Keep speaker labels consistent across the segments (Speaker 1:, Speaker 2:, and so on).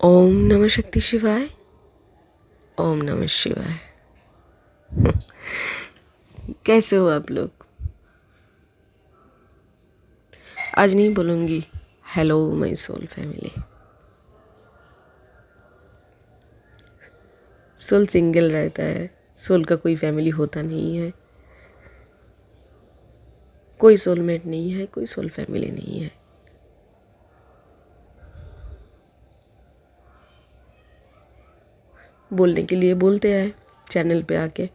Speaker 1: ओम नमः शक्ति शिवाय। ओम नमः शिवाय। कैसे हो आप लोग? आज नहीं बोलूँगी hello my soul family. Soul single रहता है, सोल का कोई फैमिली होता नहीं है, कोई सोलमेट नहीं है, कोई सोल फैमिली नहीं है। बोलने के लिए बोलते हैं चैनल पे आके,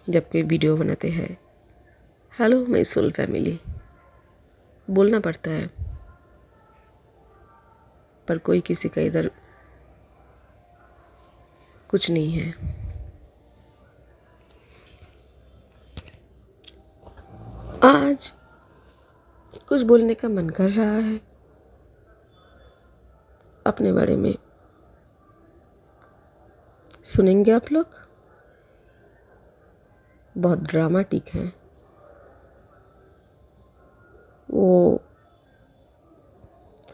Speaker 1: जब कोई वीडियो बनाते हैं हेलो माय सोल फैमिली, बोलना पड़ता है, पर कोई किसी का इधर कुछ नहीं है। आज कुछ बोलने का मन कर रहा है अपने बारे में। सुनेंगे आप लोग? बहुत ड्रामेटिक है। वो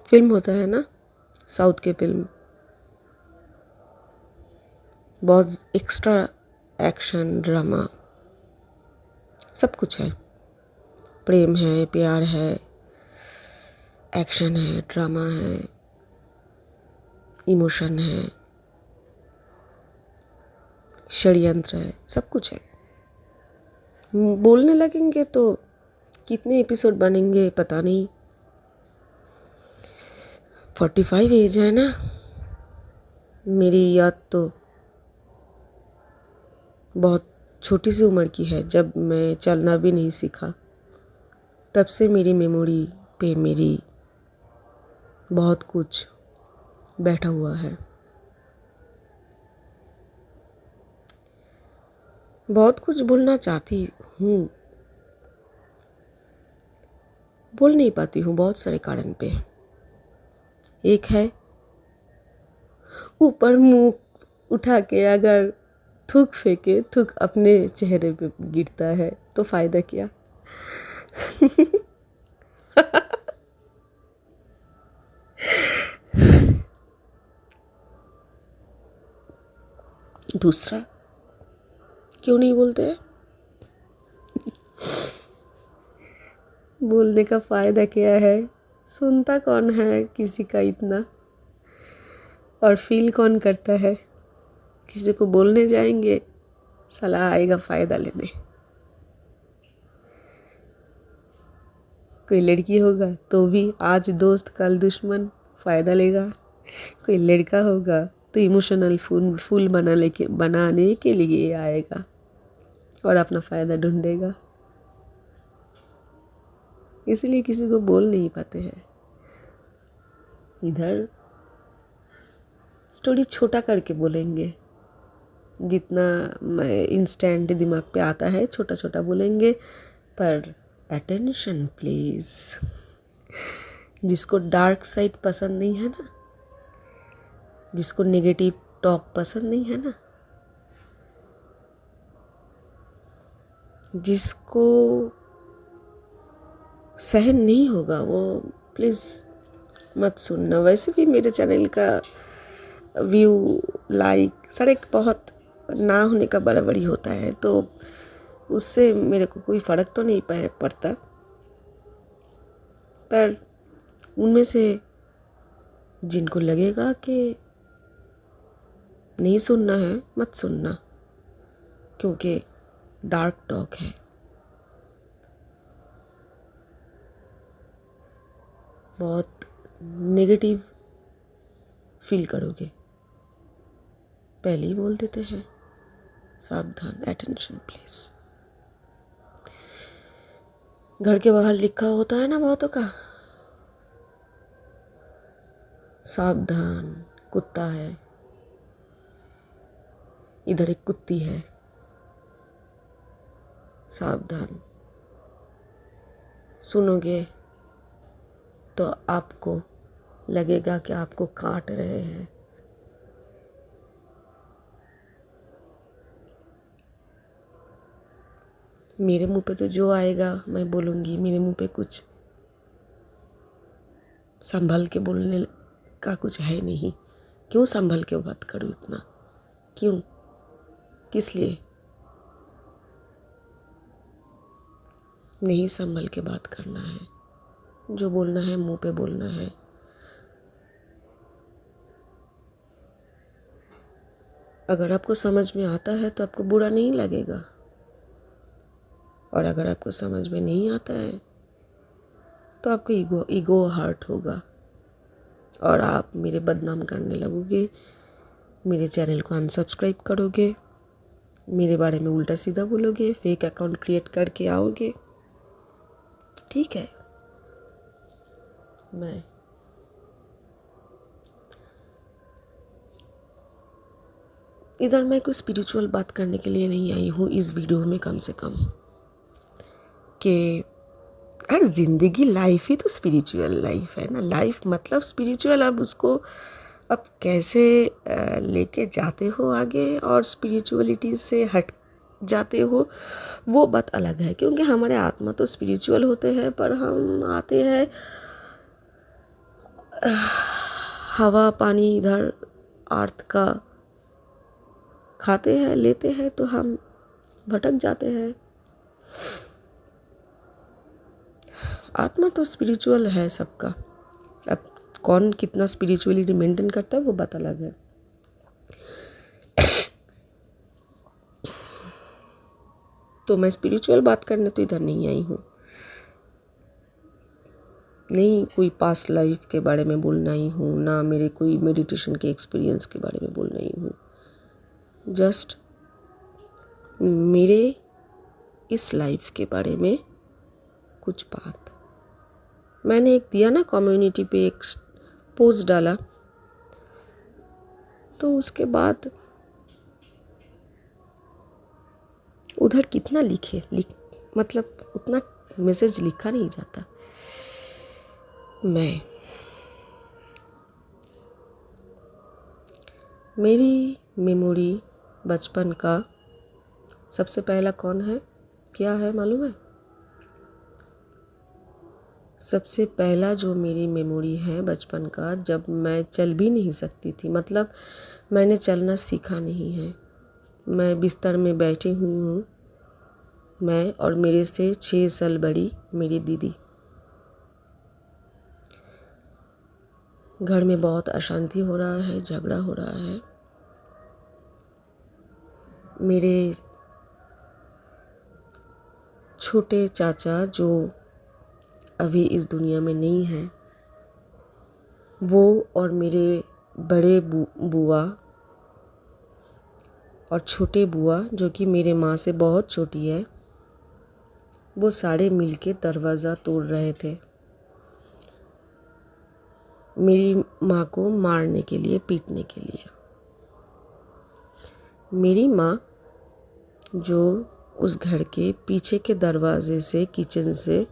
Speaker 1: फिल्म होता है ना, साउथ के फिल्म, बहुत एक्स्ट्रा एक्शन ड्रामा सब कुछ है। प्रेम है, प्यार है, एक्शन है, ड्रामा है, इमोशन है, षड्यंत्र है, सब कुछ है। बोलने लगेंगे तो कितने एपिसोड बनेंगे पता नहीं। 45 एज है ना मेरी। याद तो बहुत छोटी सी उम्र की है, जब मैं चलना भी नहीं सीखा, तब से मेरी मेमोरी पे मेरी बहुत कुछ बैठा हुआ है। बहुत कुछ बोलना चाहती हूँ, बोल नहीं पाती हूँ बहुत सारे कारण पे। एक है, ऊपर मुंह उठा के अगर थूक फेंके, थूक अपने चेहरे पे गिरता है तो फायदा क्या। दूसरा, क्यों नहीं बोलते हैं? बोलने का फ़ायदा क्या है? सुनता कौन है किसी का इतना, और फील कौन करता है? किसी को बोलने जाएंगे, साला आएगा फ़ायदा लेने। कोई लड़की होगा तो भी आज दोस्त कल दुश्मन, फ़ायदा लेगा। कोई लड़का होगा तो इमोशनल फूल बनाने के लिए आएगा और अपना फ़ायदा ढूंढेगा। इसलिए किसी को बोल नहीं पाते हैं। इधर स्टोरी छोटा करके बोलेंगे, जितना मैं इंस्टेंट दिमाग पे आता है छोटा छोटा बोलेंगे। पर अटेंशन प्लीज़। जिसको डार्क साइड पसंद नहीं है ना, जिसको नेगेटिव टॉक पसंद नहीं है ना, जिसको सहन नहीं होगा, वो प्लीज़ मत सुनना। वैसे भी मेरे चैनल का व्यू, लाइक सारे बहुत ना होने का बराबरी होता है, तो उससे मेरे को कोई फ़र्क तो नहीं पड़ता। पर उनमें से जिनको लगेगा कि नहीं सुनना है, मत सुनना, क्योंकि डार्क टॉक है। बहुत नेगेटिव फील करोगे। पहले ही बोल देते हैं, सावधान, अटेंशन प्लीज़। घर के बाहर लिखा होता है ना बहुतों का, सावधान, कुत्ता है। इधर एक कुत्ती है, सावधान। सुनोगे तो आपको लगेगा कि आपको काट रहे हैं। मेरे मुंह पे तो जो आएगा मैं बोलूँगी। मेरे मुंह पे कुछ संभल के बोलने का कुछ है नहीं। क्यों संभल के बात करूँ इतना? क्यों? किस लिए? नहीं संभल के बात करना है, जो बोलना है मुंह पे बोलना है। अगर आपको समझ में आता है तो आपको बुरा नहीं लगेगा, और अगर आपको समझ में नहीं आता है तो आपको ईगो हर्ट होगा और आप मेरे बदनाम करने लगोगे, मेरे चैनल को अनसब्सक्राइब करोगे, मेरे बारे में उल्टा सीधा बोलोगे, फेक अकाउंट क्रिएट करके आओगे। ठीक है, मैं इधर मैं कोई स्पिरिचुअल बात करने के लिए नहीं आई हूँ इस वीडियो में, कम से कम कि यार ज़िंदगी लाइफ ही तो स्पिरिचुअल लाइफ है ना। लाइफ मतलब स्पिरिचुअल, अब उसको अब कैसे लेके जाते हो आगे और स्पिरिचुअलिटी से हट जाते हो वो बात अलग है, क्योंकि हमारे आत्मा तो स्पिरिचुअल होते हैं, पर हम आते हैं हवा पानी इधर अर्थ का खाते हैं लेते हैं तो हम भटक जाते हैं। आत्मा तो स्पिरिचुअल है सबका, अब कौन कितना स्पिरिचुअलिटी मेंटेन करता है वो बात अलग है। तो मैं स्पिरिचुअल बात करने तो इधर नहीं आई हूँ, नहीं कोई पास्ट लाइफ के बारे में बोलना ही हूँ, ना मेरे कोई मेडिटेशन के एक्सपीरियंस के बारे में बोलना ही हूँ। जस्ट मेरे इस लाइफ के बारे में कुछ बात मैंने एक दिया ना, कम्युनिटी पे एक पोस्ट डाला, तो उसके बाद उधर कितना मतलब उतना मैसेज लिखा नहीं जाता। मेरी मेमोरी बचपन का सबसे पहला कौन है, क्या है मालूम है? सबसे पहला जो मेरी मेमोरी है बचपन का, जब मैं चल भी नहीं सकती थी, मतलब मैंने चलना सीखा नहीं है। मैं बिस्तर में बैठी हुई हूँ, मैं और मेरे से 6 साल बड़ी मेरी दीदी। घर में बहुत अशांति हो रहा है, झगड़ा हो रहा है। मेरे छोटे चाचा जो अभी इस दुनिया में नहीं हैं, वो और मेरे बड़े बुआ और छोटे बुआ जो कि मेरे माँ से बहुत छोटी है, वो सारे मिलके दरवाज़ा तोड़ रहे थे मेरी माँ को मारने के लिए, पीटने के लिए। मेरी माँ जो उस घर के पीछे के दरवाजे से, किचन से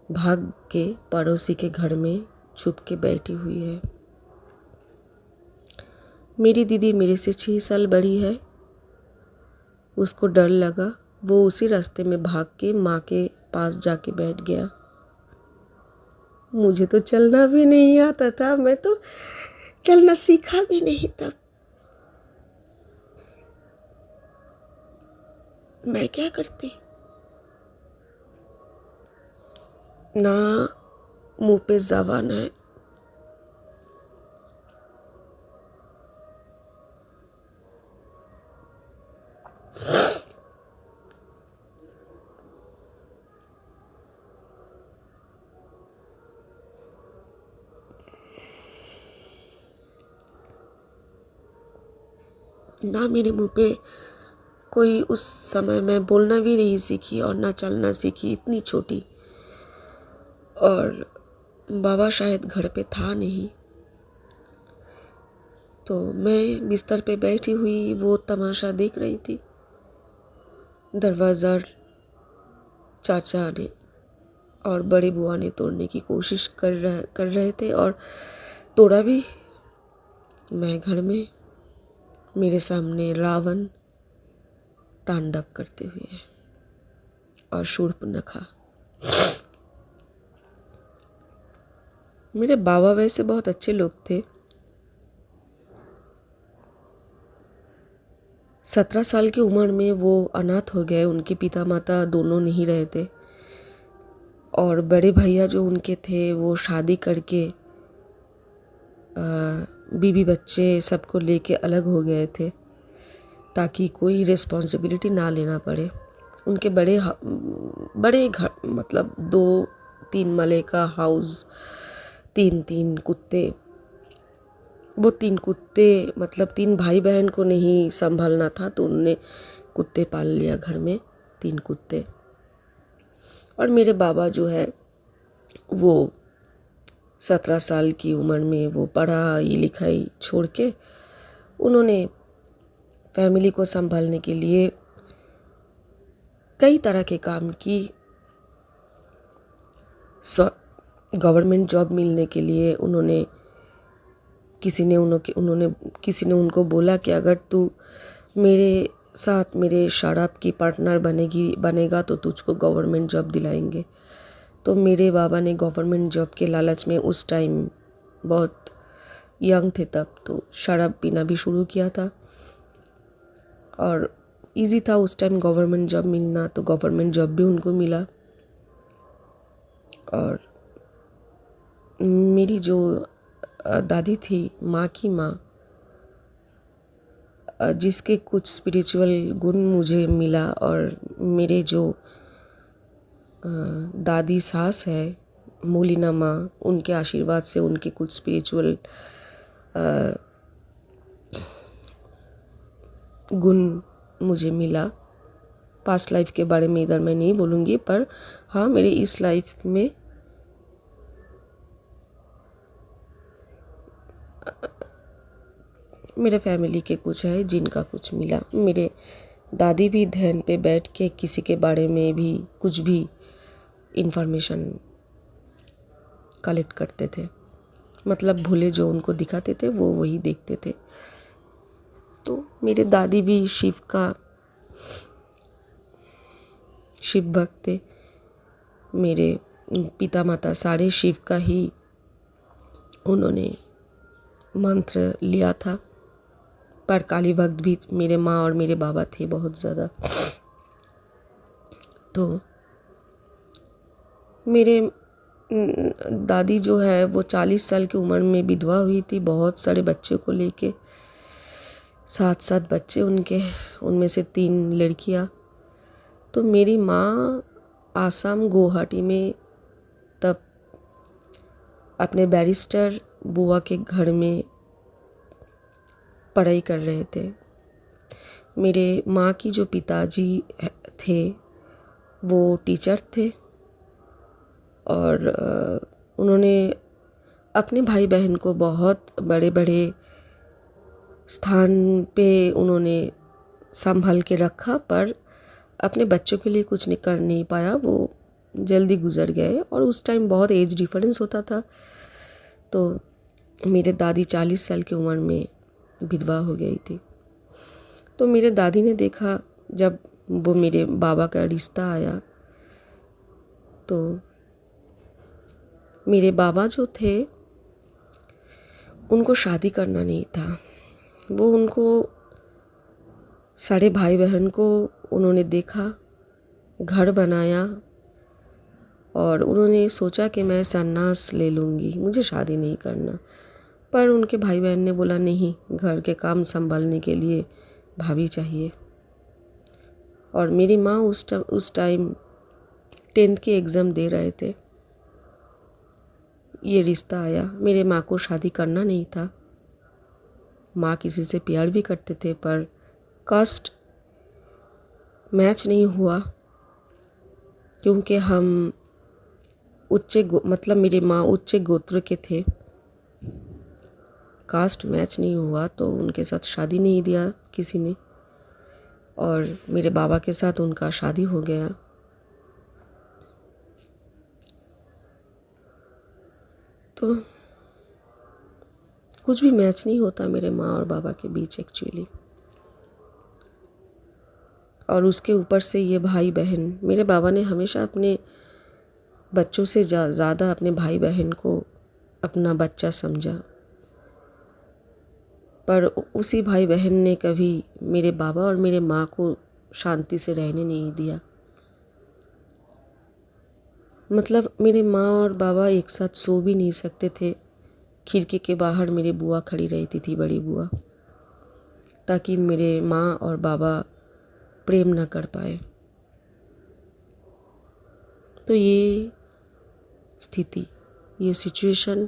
Speaker 1: भाग के पड़ोसी के घर में छुप के बैठी हुई है। मेरी दीदी मेरे से 6 साल बड़ी है, उसको डर लगा, वो उसी रास्ते में भाग के माँ के पास जाके बैठ गया। मुझे तो चलना भी नहीं आता था, मैं तो चलना सीखा भी नहीं तब। मैं क्या करती, ना मुंह पे ज़बान है, ना मेरे मुंह पे कोई, उस समय मैं बोलना भी नहीं सीखी और ना चलना सीखी, इतनी छोटी। और बाबा शायद घर पे था नहीं, तो मैं बिस्तर पे बैठी हुई वो तमाशा देख रही थी। दरवाज़ा चाचा ने और बड़े बुआ ने तोड़ने की कोशिश कर रहे थे, और तोड़ा भी। मैं घर में, मेरे सामने रावण तांडव करते हुए और शूर्पणखा। मेरे बाबा वैसे बहुत अच्छे लोग थे। 17 साल की उम्र में वो अनाथ हो गए, उनके पिता माता दोनों नहीं रहे थे। और बड़े भैया जो उनके थे वो शादी करके बीवी बच्चे सबको लेके अलग हो गए थे ताकि कोई रिस्पॉन्सिबिलिटी ना लेना पड़े। उनके बड़े घर, मतलब 2-3 माले का हाउस, 3-3 कुत्ते। वो 3 कुत्ते, मतलब 3 भाई बहन को नहीं संभालना था तो उनने कुत्ते पाल लिया घर में, 3 कुत्ते। और मेरे बाबा जो है वो 17 साल की उम्र में वो पढ़ाई लिखाई छोड़ के उन्होंने फैमिली को संभालने के लिए कई तरह के काम की। गवर्नमेंट जॉब मिलने के लिए किसी ने उनको बोला कि अगर तू मेरे साथ मेरे शराब की पार्टनर बनेगा तो तुझको गवर्नमेंट जॉब दिलाएंगे। तो मेरे बाबा ने गवर्नमेंट जॉब के लालच में, उस टाइम बहुत यंग थे तब, तो शराब पीना भी शुरू किया था। और इजी था उस टाइम गवर्नमेंट जॉब मिलना, तो गवर्नमेंट जॉब भी उनको मिला। और मेरी जो दादी थी, माँ की माँ, जिसके कुछ स्पिरिचुअल गुण मुझे मिला, और मेरे जो दादी सास है मोलिना माँ, उनके आशीर्वाद से उनके कुछ स्पिरिचुअल गुण मुझे मिला। पास्ट लाइफ के बारे में इधर मैं नहीं बोलूँगी, पर हाँ, मेरे इस लाइफ में मेरे फैमिली के कुछ है जिनका कुछ मिला। मेरे दादी भी ध्यान पे बैठ के किसी के बारे में भी कुछ भी इंफॉर्मेशन कलेक्ट करते थे, मतलब भूले जो उनको दिखाते थे वो वही देखते थे। तो मेरे दादी भी शिव भक्त थे। मेरे पिता माता सारे शिव का ही उन्होंने मंत्र लिया था, पर काली भक्त भी मेरे माँ और मेरे बाबा थे बहुत ज़्यादा। तो मेरे दादी जो है वो 40 साल की उम्र में विधवा हुई थी, बहुत सारे बच्चे को लेके, 7 बच्चे उनके, उनमें से 3 लड़कियाँ। तो मेरी माँ आसाम गुवाहाटी में तब अपने बैरिस्टर बुआ के घर में पढ़ाई कर रहे थे। मेरे माँ की जो पिताजी थे वो टीचर थे, और उन्होंने अपने भाई बहन को बहुत बड़े बड़े स्थान पे उन्होंने संभाल के रखा, पर अपने बच्चों के लिए कुछ कर नहीं पाया। वो जल्दी गुजर गए, और उस टाइम बहुत एज डिफरेंस होता था। तो मेरे दादी 40 साल की उम्र में विधवा हो गई थी। तो मेरे दादी ने देखा, जब वो मेरे बाबा का रिश्ता आया, तो मेरे बाबा जो थे उनको शादी करना नहीं था। वो उनको सारे भाई बहन को उन्होंने देखा, घर बनाया, और उन्होंने सोचा कि मैं संन्यास ले लूँगी, मुझे शादी नहीं करना। पर उनके भाई बहन ने बोला नहीं, घर के काम संभालने के लिए भाभी चाहिए। और मेरी माँ उस टाइम 10th के एग्ज़ाम दे रहे थे। ये रिश्ता आया। मेरे माँ को शादी करना नहीं था। माँ किसी से प्यार भी करते थे, पर कास्ट मैच नहीं हुआ, क्योंकि हम मतलब मेरे माँ उच्च गोत्र के थे। कास्ट मैच नहीं हुआ तो उनके साथ शादी नहीं दिया किसी ने, और मेरे बाबा के साथ उनका शादी हो गया। तो कुछ भी मैच नहीं होता मेरे माँ और बाबा के बीच एक्चुअली। और उसके ऊपर से ये भाई बहन, मेरे बाबा ने हमेशा अपने बच्चों से ज़्यादा अपने भाई बहन को अपना बच्चा समझा। पर उसी भाई बहन ने कभी मेरे बाबा और मेरे माँ को शांति से रहने नहीं दिया। मतलब मेरे माँ और बाबा एक साथ सो भी नहीं सकते थे। खिड़की के बाहर मेरी बुआ खड़ी रहती थी, बड़ी बुआ, ताकि मेरे माँ और बाबा प्रेम न कर पाए। तो ये स्थिति, ये सिचुएशन,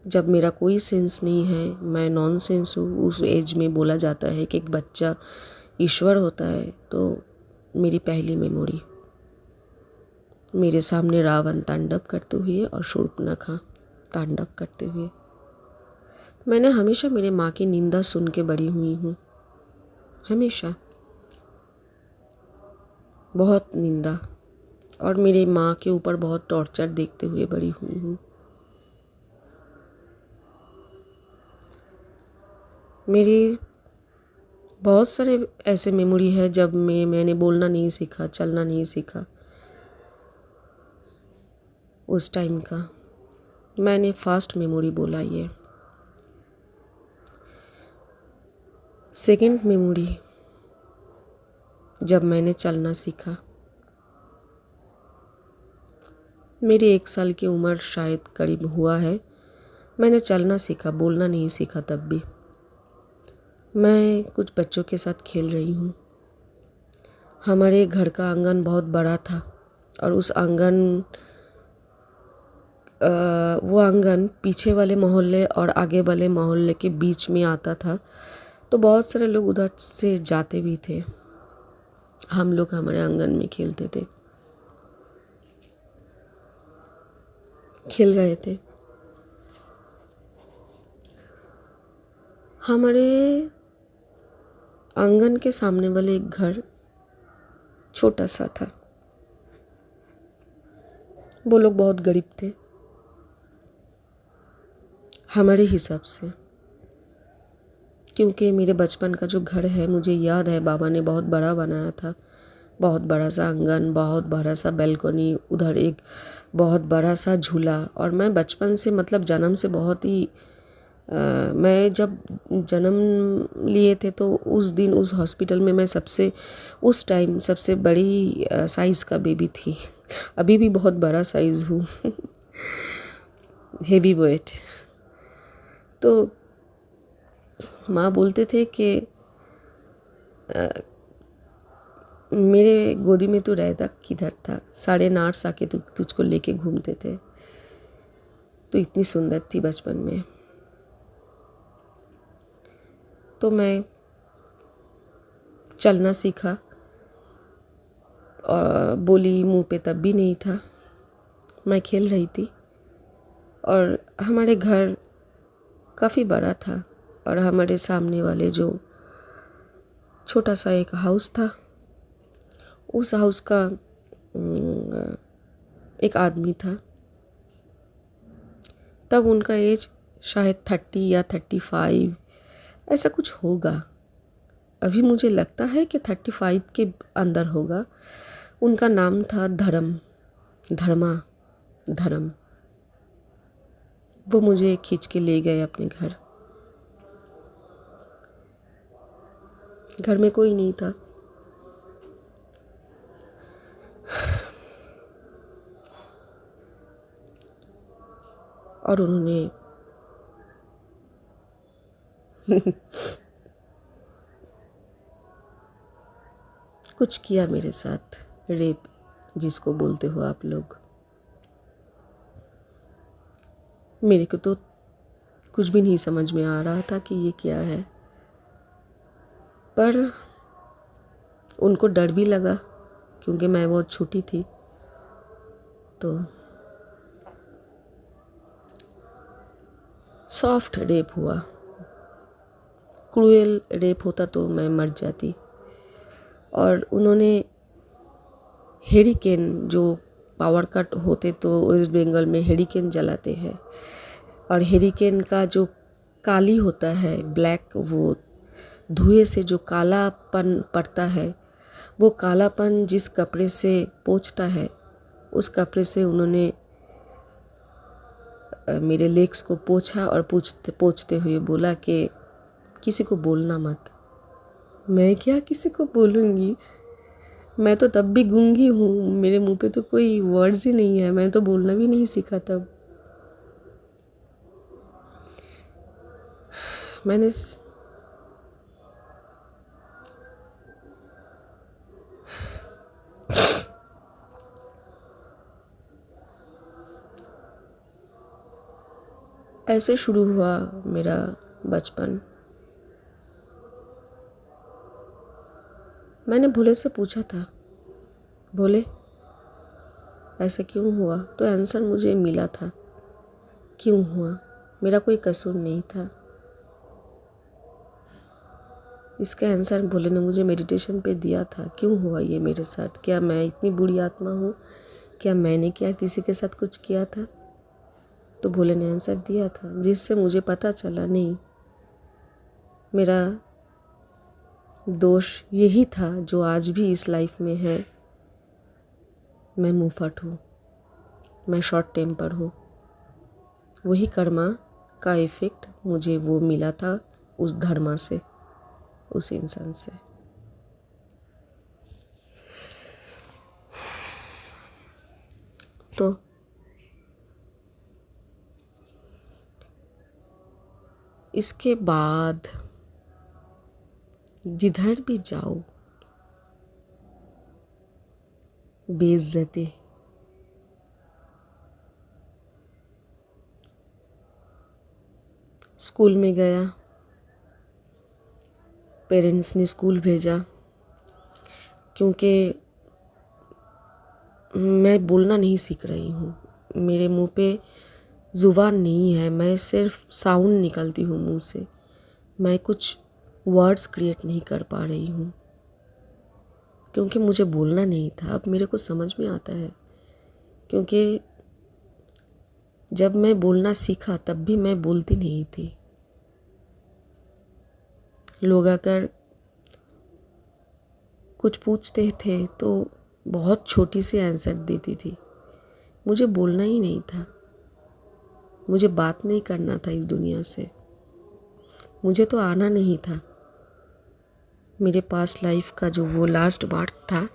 Speaker 1: जब मेरा कोई सेंस नहीं है, मैं नॉन सेंस हूँ, उस एज में बोला जाता है कि एक बच्चा ईश्वर होता है। तो मेरी पहली मेमोरी, मेरे सामने रावण तांडव करते हुए और शूर्पणखा तांडव करते हुए। मैंने हमेशा मेरे माँ की निंदा सुन के बड़ी हुई हूँ, हमेशा बहुत निंदा, और मेरी माँ के ऊपर बहुत टॉर्चर देखते हुए बड़ी हुई हूँ। मेरी बहुत सारे ऐसे मेमोरी है जब मैंने बोलना नहीं सीखा, चलना नहीं सीखा। उस टाइम का मैंने फास्ट मेमोरी बोला ये। सेकंड मेमोरी, जब मैंने चलना सीखा, मेरी 1 साल की उम्र शायद करीब हुआ है। मैंने चलना सीखा, बोलना नहीं सीखा। तब भी मैं कुछ बच्चों के साथ खेल रही हूँ। हमारे घर का आंगन बहुत बड़ा था और उस आंगन वो आंगन पीछे वाले मोहल्ले और आगे वाले मोहल्ले के बीच में आता था। तो बहुत सारे लोग उधर से जाते भी थे। हम लोग हमारे आंगन में खेलते थे, खेल रहे थे। हमारे आंगन के सामने वाले एक घर छोटा सा था। वो लोग बहुत गरीब थे हमारे हिसाब से, क्योंकि मेरे बचपन का जो घर है, मुझे याद है बाबा ने बहुत बड़ा बनाया था। बहुत बड़ा सा आंगन, बहुत बड़ा सा बैल्कनी, उधर एक बहुत बड़ा सा झूला। और मैं बचपन से, मतलब जन्म से बहुत ही मैं जब जन्म लिए थे तो उस दिन उस हॉस्पिटल में मैं उस टाइम सबसे बड़ी साइज़ का बेबी थी। अभी भी बहुत बड़ा साइज़ हूँ हेवी वेट। तो माँ बोलते थे कि मेरे गोदी में तू रहता किधर था, साढ़े 9 आके तुझको लेके घूमते थे। तो इतनी सुंदर थी बचपन में। तो मैं चलना सीखा और बोली मुंह पे तब भी नहीं था। मैं खेल रही थी और हमारे घर काफ़ी बड़ा था और हमारे सामने वाले जो छोटा सा एक हाउस था, उस हाउस का एक आदमी था। तब उनका एज शायद 30 या 35 ऐसा कुछ होगा। अभी मुझे लगता है कि 35 के अंदर होगा। उनका नाम था धर्म। वो मुझे खींच के ले गए अपने घर। घर में कोई नहीं था। और उन्होंने कुछ किया मेरे साथ, रेप जिसको बोलते हो आप लोग। मेरे को तो कुछ भी नहीं समझ में आ रहा था कि ये क्या है, पर उनको डर भी लगा क्योंकि मैं बहुत छोटी थी। तो सॉफ्ट रेप हुआ। क्रूएल रेप होता तो मैं मर जाती। और उन्होंने हेरिकेन, जो पावर कट होते तो वेस्ट बंगाल में हेरिकेन जलाते हैं, और हेरिकेन का जो काली होता है, ब्लैक, वो धुएं से जो कालापन पड़ता है, वो कालापन जिस कपड़े से पोंछता है, उस कपड़े से उन्होंने मेरे लेग्स को पोंछा और पोंछते पोंछते हुए बोला कि किसी को बोलना मत। मैं क्या किसी को बोलूँगी, मैं तो तब भी गूंगी हूँ, मेरे मुंह पे तो कोई वर्ड्स ही नहीं है, मैं तो बोलना भी नहीं सीखा तब। मैंने ऐसे शुरू हुआ मेरा बचपन। मैंने भोले से पूछा था, भोले ऐसा क्यों हुआ? तो आंसर मुझे मिला था, क्यों हुआ? मेरा कोई कसूर नहीं था। इसका आंसर भोले ने मुझे मेडिटेशन पे दिया था। क्यों हुआ ये मेरे साथ? क्या मैं इतनी बुरी आत्मा हूँ? क्या मैंने क्या किसी के साथ कुछ किया था? तो भोले ने आंसर दिया था, जिससे मुझे पता चला नहीं, मेरा दोष यही था जो आज भी इस लाइफ में है। मैं मुंहफट हूँ, मैं शॉर्ट टेम्पर हूँ। वही कर्मा का इफ़ेक्ट मुझे वो मिला था उस धर्मा से, उस इंसान से। तो इसके बाद जिधर भी जाओ बेइज्जती, स्कूल में गया, पेरेंट्स ने स्कूल भेजा, क्योंकि मैं बोलना नहीं सीख रही हूँ, मेरे मुंह पे ज़ुबान नहीं है, मैं सिर्फ साउंड निकलती हूँ मुंह से, मैं कुछ वर्ड्स क्रिएट नहीं कर पा रही हूँ, क्योंकि मुझे बोलना नहीं था। अब मेरे को समझ में आता है, क्योंकि जब मैं बोलना सीखा तब भी मैं बोलती नहीं थी। लोग आकर कुछ पूछते थे तो बहुत छोटी सी आंसर देती थी। मुझे बोलना ही नहीं था, मुझे बात नहीं करना था इस दुनिया से, मुझे तो आना नहीं था। मेरे पास लाइफ का जो वो लास्ट बर्थ था,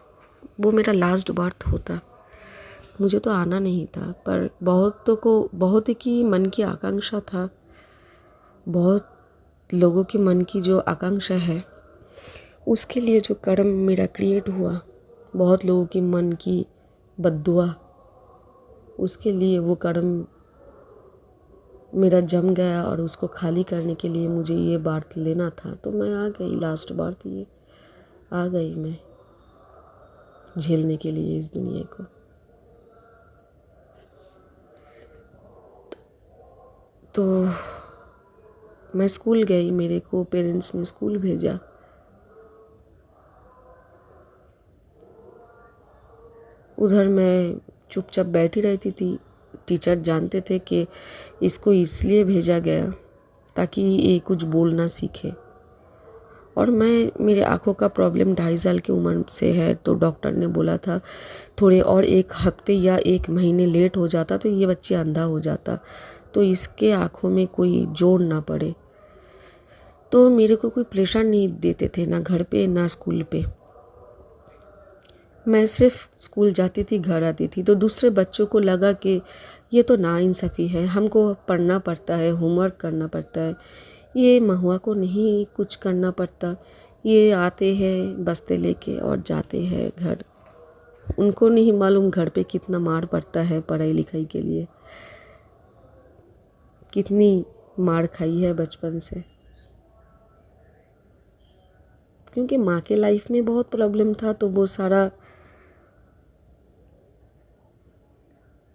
Speaker 1: वो मेरा लास्ट बर्थ होता, मुझे तो आना नहीं था। पर बहुत की मन की आकांक्षा था, बहुत लोगों के मन की जो आकांक्षा है उसके लिए जो कर्म मेरा क्रिएट हुआ, बहुत लोगों के मन की बद्दुआ, उसके लिए वो कर्म मेरा जम गया और उसको खाली करने के लिए मुझे ये बर्थ लेना था। तो मैं आ गई, लास्ट बर्थ ये आ गई मैं झेलने के लिए इस दुनिया को। तो मैं स्कूल गई, मेरे को पेरेंट्स ने स्कूल भेजा। उधर मैं चुपचाप बैठी रहती थी। टीचर जानते थे कि इसको इसलिए भेजा गया ताकि ये कुछ बोलना सीखे। और मेरे आँखों का प्रॉब्लम 2.5 साल की उम्र से है, तो डॉक्टर ने बोला था थोड़े और 1 हफ्ते या 1 महीने लेट हो जाता तो ये बच्चे अंधा हो जाता, तो इसके आँखों में कोई जोर ना पड़े। तो मेरे को कोई प्रेशर नहीं देते थे, ना घर पे ना स्कूल पे। मैं सिर्फ स्कूल जाती थी, घर आती थी। तो दूसरे बच्चों को लगा कि ये तो नाइंसाफ़ी है, हमको पढ़ना पड़ता है, होमवर्क करना पड़ता है, ये महुआ को नहीं कुछ करना पड़ता, ये आते हैं बस्ते लेके और जाते हैं घर। उनको नहीं मालूम घर पे कितना मार पड़ता है पढ़ाई लिखाई के लिए, कितनी मार खाई है बचपन से। क्योंकि माँ के लाइफ में बहुत प्रॉब्लम था, तो वो सारा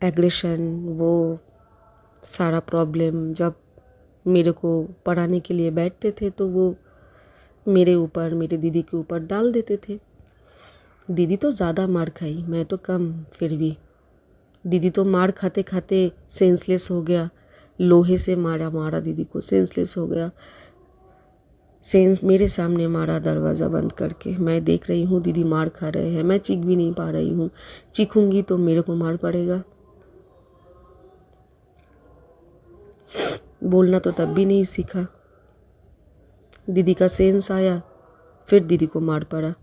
Speaker 1: एग्रेशन, वो सारा प्रॉब्लम जब मेरे को पढ़ाने के लिए बैठते थे तो वो मेरे ऊपर, मेरे दीदी के ऊपर डाल देते थे। दीदी तो ज़्यादा मार खाई, मैं तो कम। फिर भी दीदी तो मार खाते खाते सेंसलेस हो गया, लोहे से मारा दीदी को, सेंसलेस हो गया। मेरे सामने मारा, दरवाज़ा बंद करके। मैं देख रही हूँ दीदी मार खा रहे हैं, मैं चीख भी नहीं पा रही हूँ, चीखूंगी तो मेरे को मार पड़ेगा। बोलना तो तब भी नहीं सीखा। दीदी का सेंस आया, फिर दीदी को मार पड़ा।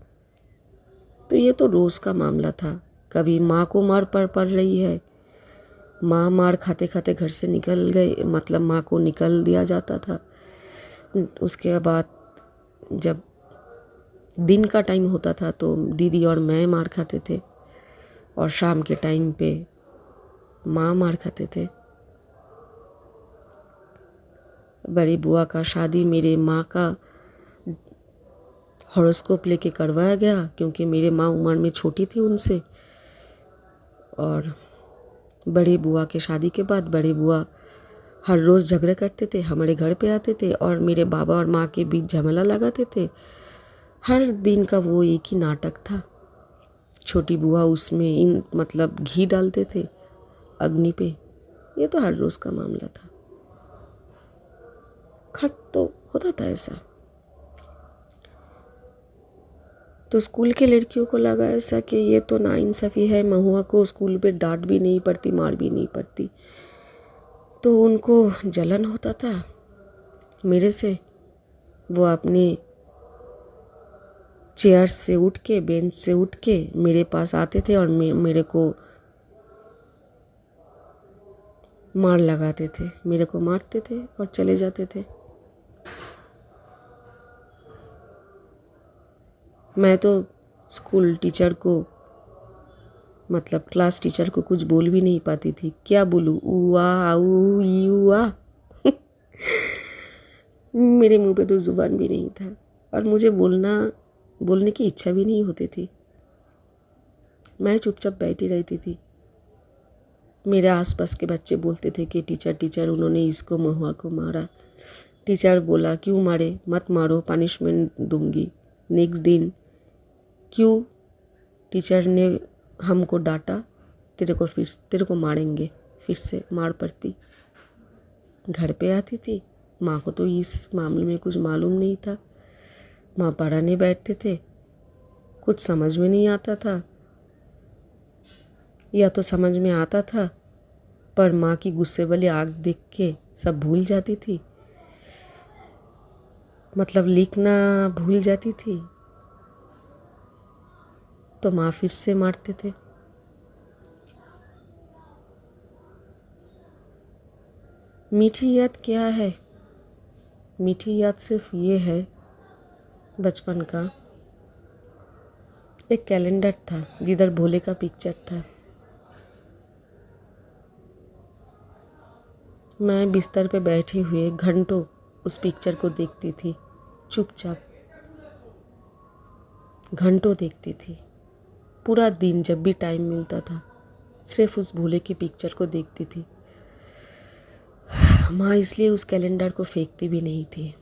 Speaker 1: तो ये तो रोज़ का मामला था। कभी माँ को मार पड़ रही है, माँ मार खाते खाते घर से निकल गए, मतलब माँ को निकल दिया जाता था। उसके बाद जब दिन का टाइम होता था तो दीदी और मैं मार खाते थे, और शाम के टाइम पे माँ मार खाते थे। बड़ी बुआ का शादी मेरे माँ का हॉरोस्कोप लेके करवाया गया, क्योंकि मेरे माँ उम्र में छोटी थी उनसे। और बड़ी बुआ के शादी के बाद बड़ी बुआ हर रोज़ झगड़े करते थे, हमारे घर पे आते थे और मेरे बाबा और माँ के बीच झमेला लगाते थे। हर दिन का वो एक ही नाटक था। छोटी बुआ उसमें मतलब घी डालते थे अग्नि पे। ये तो हर रोज़ का मामला था। खत तो होता था ऐसा। तो स्कूल के लड़कियों को लगा ऐसा कि ये तो नाइंसाफ़ी है, महुआ को स्कूल पे डांट भी नहीं पड़ती, मार भी नहीं पड़ती। तो उनको जलन होता था मेरे से। वो अपने चेयर से उठ के, बेंच से उठ के मेरे पास आते थे और मेरे को मार लगाते थे, मेरे को मारते थे और चले जाते थे। मैं तो स्कूल टीचर को, मतलब क्लास टीचर को कुछ बोल भी नहीं पाती थी। क्या बोलूँ, ऊ आ आऊ ई ऊ आ मेरे मुंह पे तो ज़ुबान भी नहीं था, और मुझे बोलने की इच्छा भी नहीं होती थी। मैं चुपचाप बैठी रहती थी। मेरे आसपास के बच्चे बोलते थे कि टीचर उन्होंने इसको, महुआ को मारा। टीचर बोला, क्यों मारे, मत मारो, पनिशमेंट दूंगी। नेक्स्ट दिन, क्यों टीचर ने हमको डांटा, तेरे को मारेंगे। फिर से मार पड़ती। घर पे आती थी। माँ को तो इस मामले में कुछ मालूम नहीं था। माँ पढ़ाने बैठते थे, कुछ समझ में नहीं आता था, या तो समझ में आता था पर माँ की गुस्से वाली आँख देख के सब भूल जाती थी, मतलब लिखना भूल जाती थी। तो माँ फिर से मारते थे। मीठी याद क्या है? मीठी याद सिर्फ ये है, बचपन का एक कैलेंडर था जिधर भोले का पिक्चर था। मैं बिस्तर पे बैठी हुए घंटों उस पिक्चर को देखती थी, चुपचाप घंटों देखती थी। पूरा दिन जब भी टाइम मिलता था सिर्फ उस भोले की पिक्चर को देखती थी। माँ इसलिए उस कैलेंडर को फेंकती भी नहीं थी।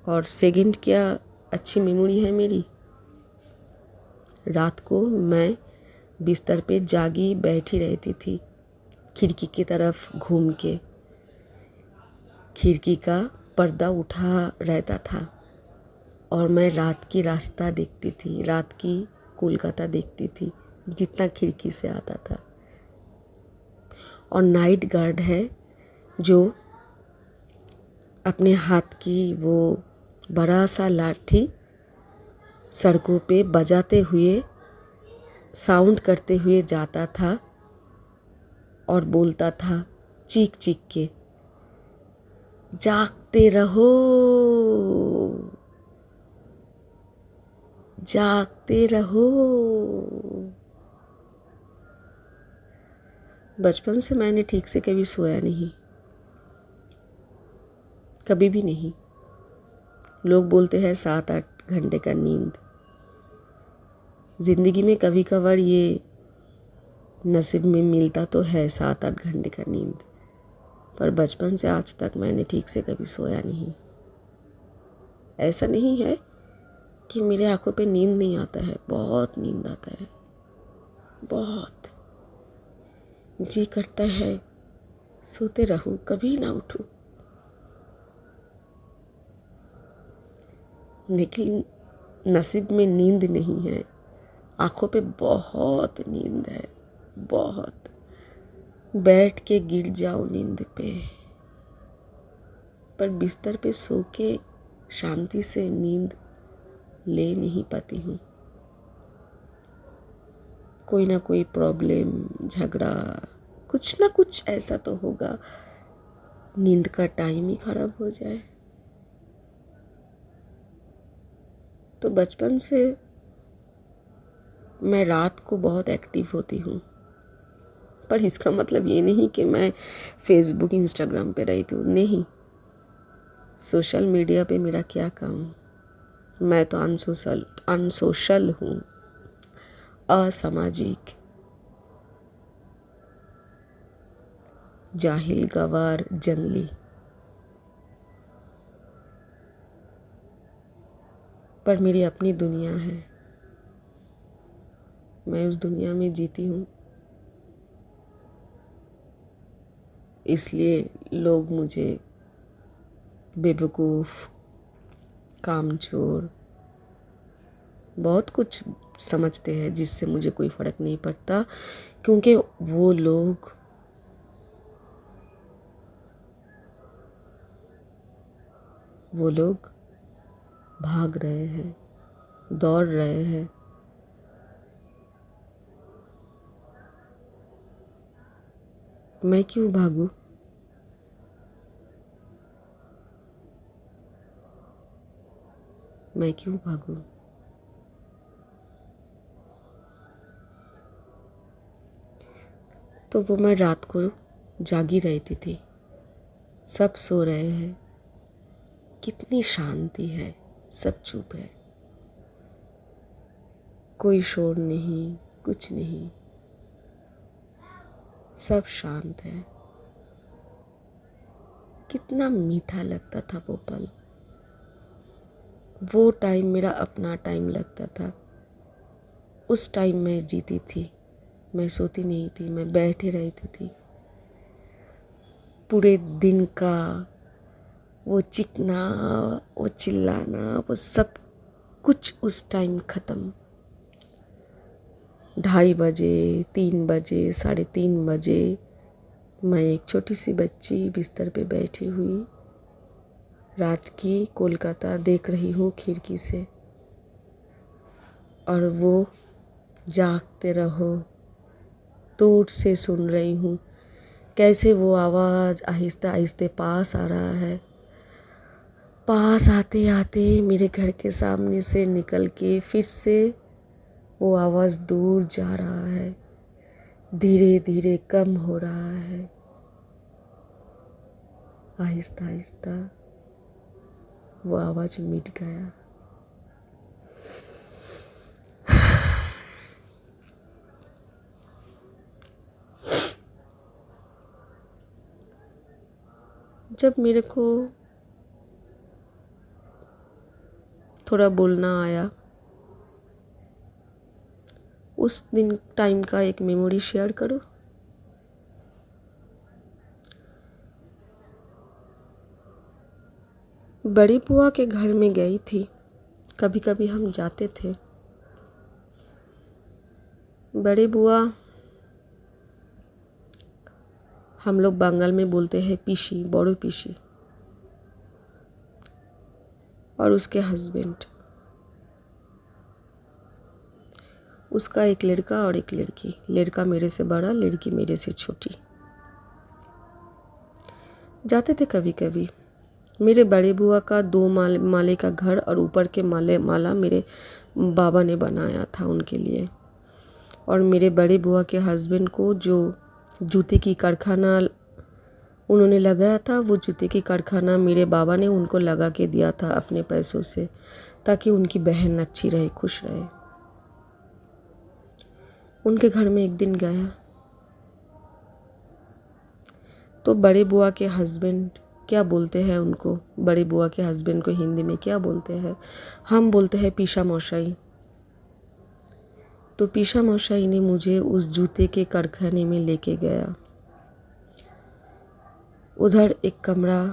Speaker 1: और सेकंड क्या अच्छी मेमोरी है मेरी। रात को मैं बिस्तर पे जागी बैठी रहती थी, खिड़की की तरफ घूम के। खिड़की का पर्दा उठा रहता था और मैं रात की रास्ता देखती थी, रात की कोलकाता देखती थी जितना खिड़की से आता था। और नाइट गार्ड है जो अपने हाथ की वो बड़ा सा लाठी सड़कों पे बजाते हुए, साउंड करते हुए जाता था और बोलता था चीख चीख के, जागते रहो, जागते रहो। बचपन से मैंने ठीक से कभी सोया नहीं, कभी भी नहीं। लोग बोलते हैं 7-8 घंटे का नींद। ज़िंदगी में कभी कभार ये नसीब में मिलता तो है 7-8 घंटे का नींद, पर बचपन से आज तक मैंने ठीक से कभी सोया नहीं। ऐसा नहीं है कि मेरे आंखों पे नींद नहीं आता है, बहुत नींद आता है, बहुत। जी करता है सोते रहूं, कभी ना उठूं, लेकिन नसीब में नींद नहीं है। आंखों पे बहुत नींद है, बहुत। बैठ के गिर जाओ नींद पे, पर बिस्तर पे सो के शांति से नींद ले नहीं पाती हूँ। कोई ना कोई प्रॉब्लम, झगड़ा, कुछ ना कुछ ऐसा तो होगा, नींद का टाइम ही खराब हो जाए। तो बचपन से मैं रात को बहुत एक्टिव होती हूँ, पर इसका मतलब ये नहीं कि मैं फेसबुक इंस्टाग्राम पे रहती हूँ, नहीं। सोशल मीडिया पे मेरा क्या काम, मैं तो अनसोशल हूँ, असामाजिक, जाहिल, गवार, जंगली। पर मेरी अपनी दुनिया है, मैं उस दुनिया में जीती हूँ, इसलिए लोग मुझे बेवकूफ़, कामचोर, बहुत कुछ समझते हैं, जिससे मुझे कोई फ़र्क नहीं पड़ता, क्योंकि वो लोग भाग रहे हैं, दौड़ रहे हैं। मैं क्यों भागूं? मैं क्यों भागूं? तो वो मैं रात को जागी रहती थी, सब सो रहे हैं, कितनी शांति है, सब चुप है, कोई शोर नहीं, कुछ नहीं, सब शांत है। कितना मीठा लगता था वो पल, वो टाइम मेरा अपना टाइम लगता था। उस टाइम मैं जीती थी, मैं सोती नहीं थी, मैं बैठे रहती थी। पूरे दिन का वो चिकना, वो चिल्लाना, वो सब कुछ उस टाइम ख़त्म। 2:30 बजे, 3 बजे, 3:30 बजे मैं एक छोटी सी बच्ची बिस्तर पे बैठी हुई रात की कोलकाता देख रही हूँ खिड़की से, और वो जागते रहो दूर से सुन रही हूँ कैसे वो आवाज़ आहिस्ते आहिस्ते पास आ रहा है। पास आते आते मेरे घर के सामने से निकल के फिर से वो आवाज़ दूर जा रहा है, धीरे धीरे कम हो रहा है, आहिस्ता आहिस्ता वो आवाज़ मिट गया। जब मेरे को थोड़ा बोलना आया, उस दिन टाइम का एक मेमोरी शेयर करो। बड़ी बुआ के घर में गई थी, कभी कभी हम जाते थे। बड़ी बुआ, हम लोग बंगाल में बोलते हैं पीसी, बड़ो पीसी, और उसके हस्बैंड, उसका एक लड़का और एक लड़की, लड़का मेरे से बड़ा, लड़की मेरे से छोटी। जाते थे कभी कभी। मेरे बड़े बुआ का 2 माले का घर और ऊपर के माला मेरे बाबा ने बनाया था उनके लिए, और मेरे बड़े बुआ के हस्बैंड को जो जूते की कारखाना उन्होंने लगाया था, वो जूते की कारखाना मेरे बाबा ने उनको लगा के दिया था अपने पैसों से, ताकि उनकी बहन अच्छी रहे, खुश रहे। उनके घर में एक दिन गया तो बड़े बुआ के हस्बैंड, क्या बोलते हैं उनको, बड़े बुआ के हस्बैंड को हिंदी में क्या बोलते हैं, हम बोलते हैं पीसा मौसाई। तो पीसा मौसाई ने मुझे उस जूते के कारखाने में लेके गया। उधर एक कमरा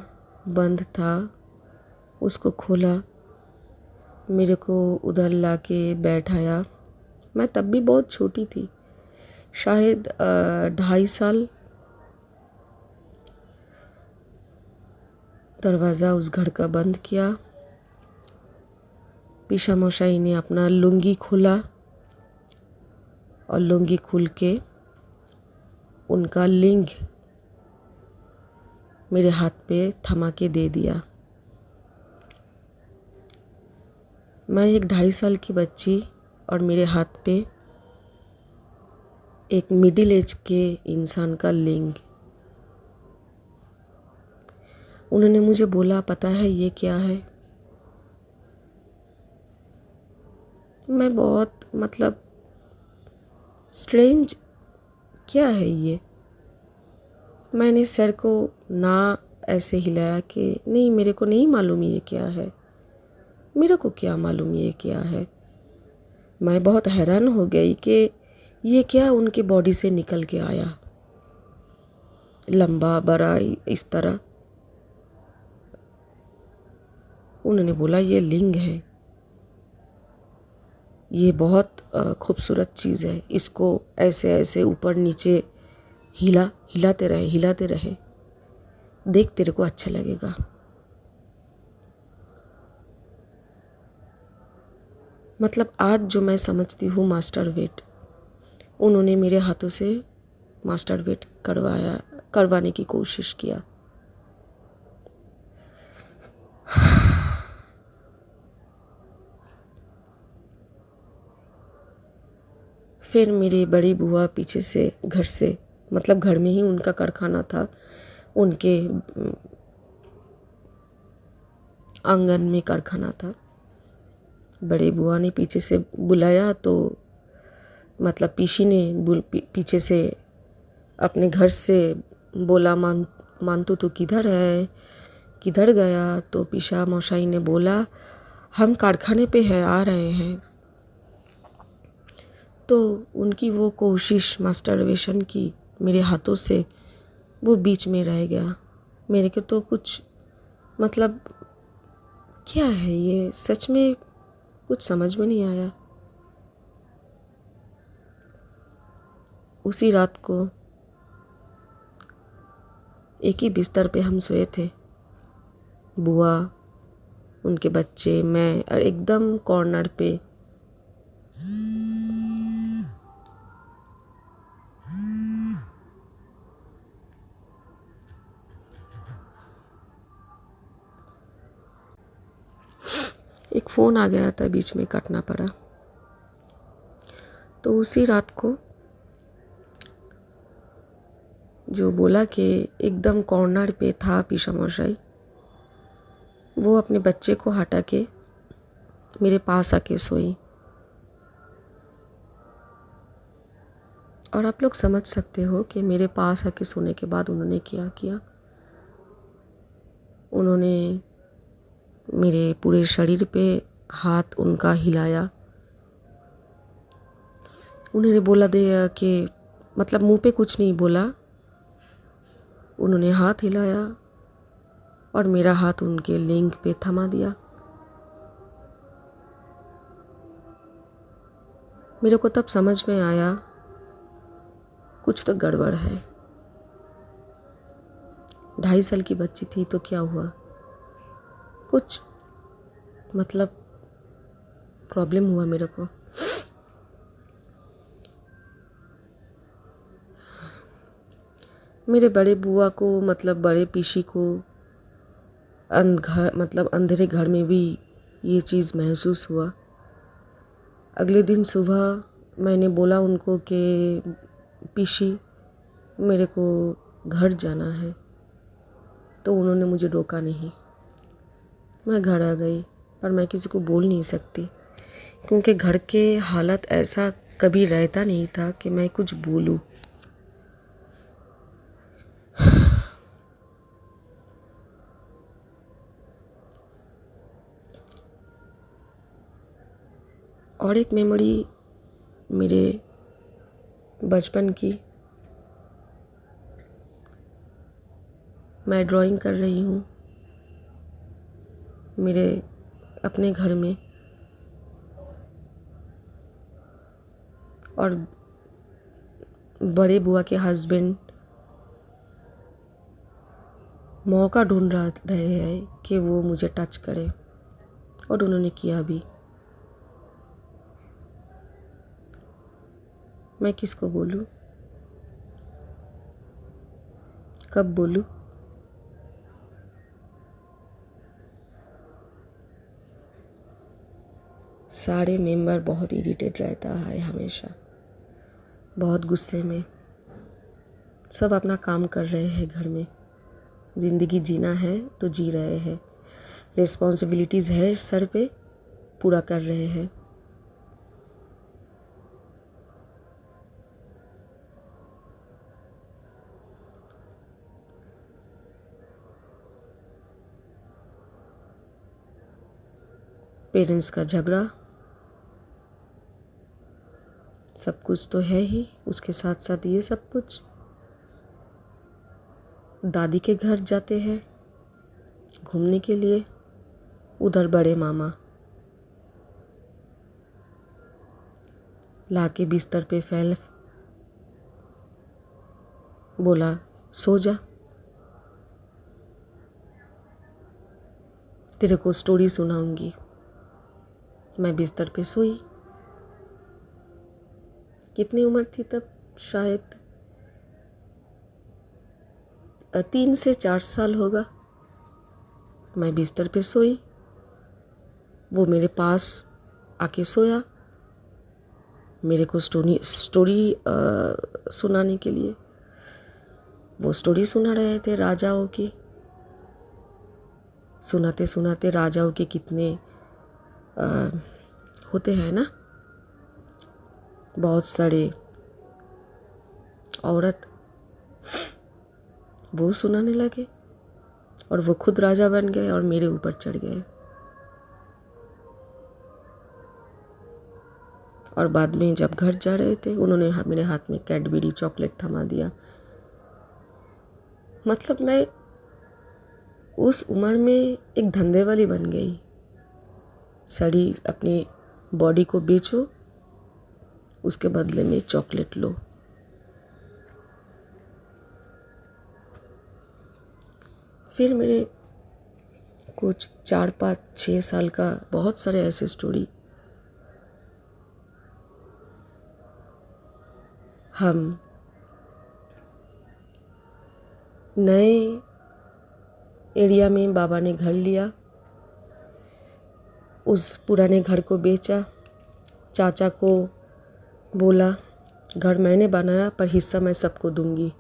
Speaker 1: बंद था, उसको खोला, मेरे को उधर लाके बैठाया। मैं तब भी बहुत छोटी थी, शायद 2.5 साल दरवाज़ा उस घर का बंद किया। पीशा मौसाई ने अपना लुंगी खोला और लुंगी खुल के उनका लिंग मेरे हाथ पे थमा के दे दिया। मैं एक 2.5 साल की बच्ची और मेरे हाथ पे एक मिडिल एज के इंसान का लिंग। उन्होंने मुझे बोला, पता है ये क्या है? मैं बहुत स्ट्रेंज, क्या है ये? मैंने सर को ना ऐसे हिलाया कि नहीं, मेरे को नहीं मालूम ये क्या है, मेरे को क्या मालूम ये क्या है। मैं बहुत हैरान हो गई कि ये क्या उनकी बॉडी से निकल के आया, लंबा बड़ा इस तरह। उन्होंने बोला ये लिंग है, ये बहुत खूबसूरत चीज़ है, इसको ऐसे ऐसे ऊपर नीचे हिलाते रहे, देख तेरे को अच्छा लगेगा। आज जो मैं समझती हूँ मास्टर वेट, उन्होंने मेरे हाथों से मास्टर वेट करवाने की कोशिश किया। फिर मेरी बड़ी बुआ पीछे से घर से, घर में ही उनका कारखाना था, उनके आंगन में कारखाना था। बड़ी बुआ ने पीछे से बुलाया तो पीसी ने पीछे से अपने घर से बोला, मानतू तो किधर है, किधर गया? तो पीशा मौसाई ने बोला, हम कारखाने पे है, आ रहे हैं। तो उनकी वो कोशिश मास्टरबेशन की मेरे हाथों से, वो बीच में रह गया। मेरे को तो कुछ क्या है ये, सच में कुछ समझ में नहीं आया। उसी रात को एक ही बिस्तर पे हम सोए थे, बुआ, उनके बच्चे, मैं, और एकदम कॉर्नर पे एक फ़ोन आ गया था, बीच में काटना पड़ा। तो उसी रात को जो बोला कि एकदम कॉर्नर पे था पीशा मौसाई, वो अपने बच्चे को हटा के मेरे पास आके सोई। और आप लोग समझ सकते हो कि मेरे पास आके सोने के बाद उन्होंने क्या किया। उन्होंने मेरे पूरे शरीर पे हाथ उनका हिलाया। उन्होंने बोला दिया कि मुंह पे कुछ नहीं बोला, उन्होंने हाथ हिलाया और मेरा हाथ उनके लिंग पे थमा दिया। मेरे को तब समझ में आया कुछ तो गड़बड़ है। 2.5 साल की बच्ची थी तो क्या हुआ, कुछ प्रॉब्लम हुआ मेरे को। मेरे बड़े बुआ को बड़े पीसी को अंधेरे घर में भी ये चीज़ महसूस हुआ। अगले दिन सुबह मैंने बोला उनको कि पीसी, मेरे को घर जाना है। तो उन्होंने मुझे रोका नहीं, मैं घर आ गई। पर मैं किसी को बोल नहीं सकती, क्योंकि घर के हालत ऐसा कभी रहता नहीं था कि मैं कुछ बोलूं। और एक मेमोरी मेरे बचपन की, मैं ड्राइंग कर रही हूँ मेरे अपने घर में, और बड़े बुआ के हस्बैंड मौका ढूंढ रहे हैं कि वो मुझे टच करे, और उन्होंने किया भी। मैं किसको बोलूं, कब बोलूं? सारे मेंबर बहुत इरिटेट रहता है हमेशा, बहुत गुस्से में। सब अपना काम कर रहे हैं घर में, ज़िंदगी जीना है तो जी रहे हैं, रिस्पॉन्सिबिलिटीज़ है सर पे, पूरा कर रहे हैं। पेरेंट्स का झगड़ा, सब कुछ तो है ही, उसके साथ साथ ये सब कुछ। दादी के घर जाते हैं घूमने के लिए, उधर बड़े मामा लाके बिस्तर पे फैल बोला सो जा, तेरे को स्टोरी सुनाऊंगी। मैं बिस्तर पे सोई। कितनी उम्र थी तब? शायद 3 से 4 साल होगा। मैं बिस्तर पे सोई, वो मेरे पास आके सोया मेरे को स्टोरी सुनाने के लिए। वो स्टोरी सुना रहे थे राजाओं की। सुनाते सुनाते राजाओं के कितने होते हैं ना, बहुत सारे औरत, वो सुनाने लगे और वो खुद राजा बन गए और मेरे ऊपर चढ़ गए। और बाद में जब घर जा रहे थे, उन्होंने मेरे हाथ में कैडबरी चॉकलेट थमा दिया। मतलब मैं उस उम्र में एक धंधे वाली बन गई। साड़ी अपनी बॉडी को बेचो, उसके बदले में चॉकलेट लो। फिर मेरे कुछ 4, 5, 6 साल का बहुत सारे ऐसे स्टोरी। हम नए एरिया में बाबा ने घर लिया, उस पुराने घर को बेचा। चाचा को बोला घर मैंने बनाया पर हिस्सा मैं सबको दूंगी,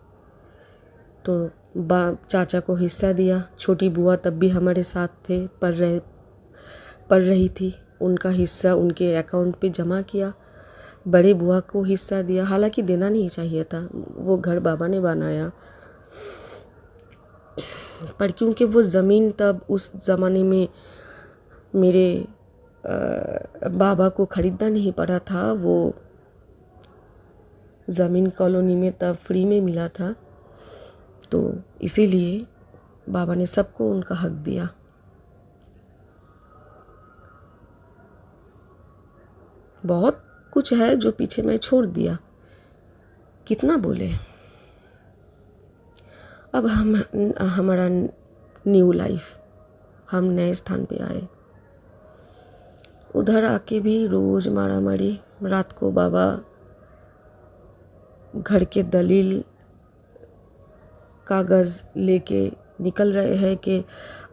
Speaker 1: तो चाचा को हिस्सा दिया। छोटी बुआ तब भी हमारे साथ थे, पढ़ रही थी, उनका हिस्सा उनके अकाउंट पे जमा किया। बड़े बुआ को हिस्सा दिया, हालांकि देना नहीं चाहिए था, वो घर बाबा ने बनाया। पर क्योंकि वो ज़मीन तब उस ज़माने में मेरे बाबा को ख़रीदना नहीं पड़ा था, वो ज़मीन कॉलोनी में तब फ्री में मिला था, तो इसीलिए बाबा ने सबको उनका हक दिया। बहुत कुछ है जो पीछे मैं छोड़ दिया, कितना बोले। अब हमारा न्यू लाइफ, हम नए स्थान पे आए। उधर आके भी रोज़ मारा मारी। रात को बाबा घर के दलील कागज़ लेके निकल रहे हैं कि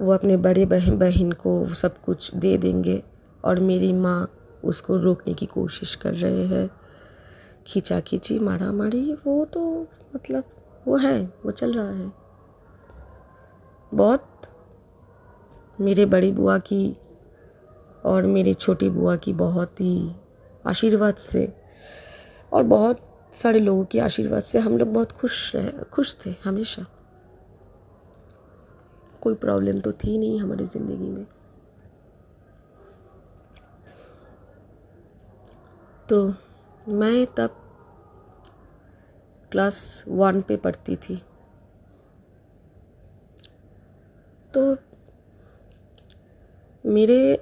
Speaker 1: वो अपने बड़े बहन को सब कुछ दे देंगे, और मेरी माँ उसको रोकने की कोशिश कर रहे हैं। खींचा खींची, मारा मारी, वो तो मतलब वो है, वो चल रहा है। बहुत मेरे बड़ी बुआ की और मेरी छोटी बुआ की बहुत ही आशीर्वाद से और बहुत सारे लोगों के आशीर्वाद से हम लोग बहुत खुश थे हमेशा। कोई प्रॉब्लम तो थी नहीं हमारी ज़िंदगी में। तो मैं तब क्लास 1 पे पढ़ती थी। तो मेरे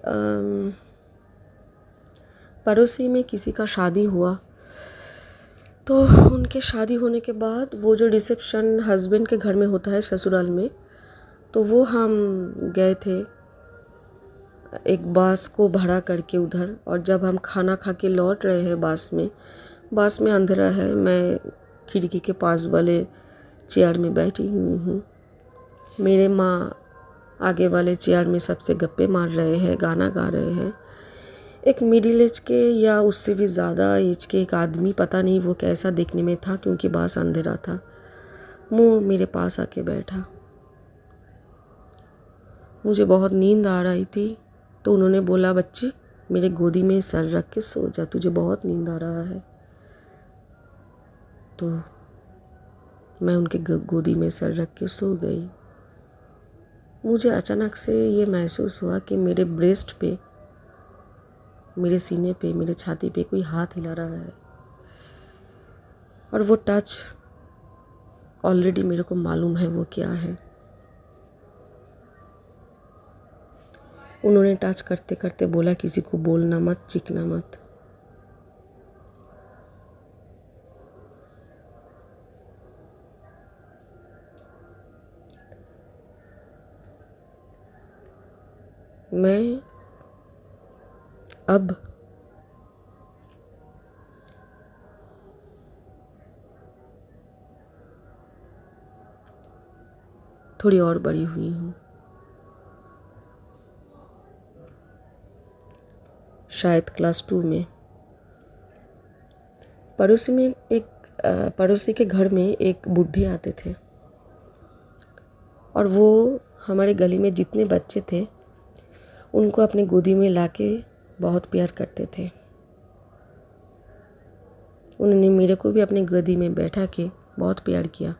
Speaker 1: पड़ोसी में किसी का शादी हुआ, तो उनके शादी होने के बाद वो जो रिसेप्शन हस्बैंड के घर में होता है ससुराल में, तो वो हम गए थे एक बास को भाड़ा करके उधर, और जब हम खाना खा के लौट रहे हैं बास में अंधेरा है, मैं खिड़की के पास वाले चेयर में बैठी हुई हूँ। मेरे माँ आगे वाले चेयर में सबसे गप्पे मार रहे हैं, गाना गा रहे हैं। एक मिडिल एज के या उससे भी ज़्यादा एज के एक आदमी, पता नहीं वो कैसा देखने में था क्योंकि बास अंधेरा था, वो मेरे पास आके बैठा। मुझे बहुत नींद आ रही थी तो उन्होंने बोला, बच्ची मेरे गोदी में सर रख के सो जा, तुझे बहुत नींद आ रहा है। तो मैं उनके गोदी में सर रख के सो गई। मुझे अचानक से ये महसूस हुआ कि मेरे ब्रेस्ट पे, मेरे सीने पे, मेरे छाती पे कोई हाथ हिला रहा है, और वो टच ऑलरेडी मेरे को मालूम है वो क्या है। उन्होंने टच करते करते बोला, किसी को बोलना मत, चीखना मत। मैं अब थोड़ी और बड़ी हुई हूँ, शायद क्लास 2 में। पड़ोसी के घर में एक बूढ़े आते थे, और वो हमारे गली में जितने बच्चे थे उनको अपने गोदी में लाके बहुत प्यार करते थे। उन्होंने मेरे को भी अपने गोदी में बैठा के बहुत प्यार किया।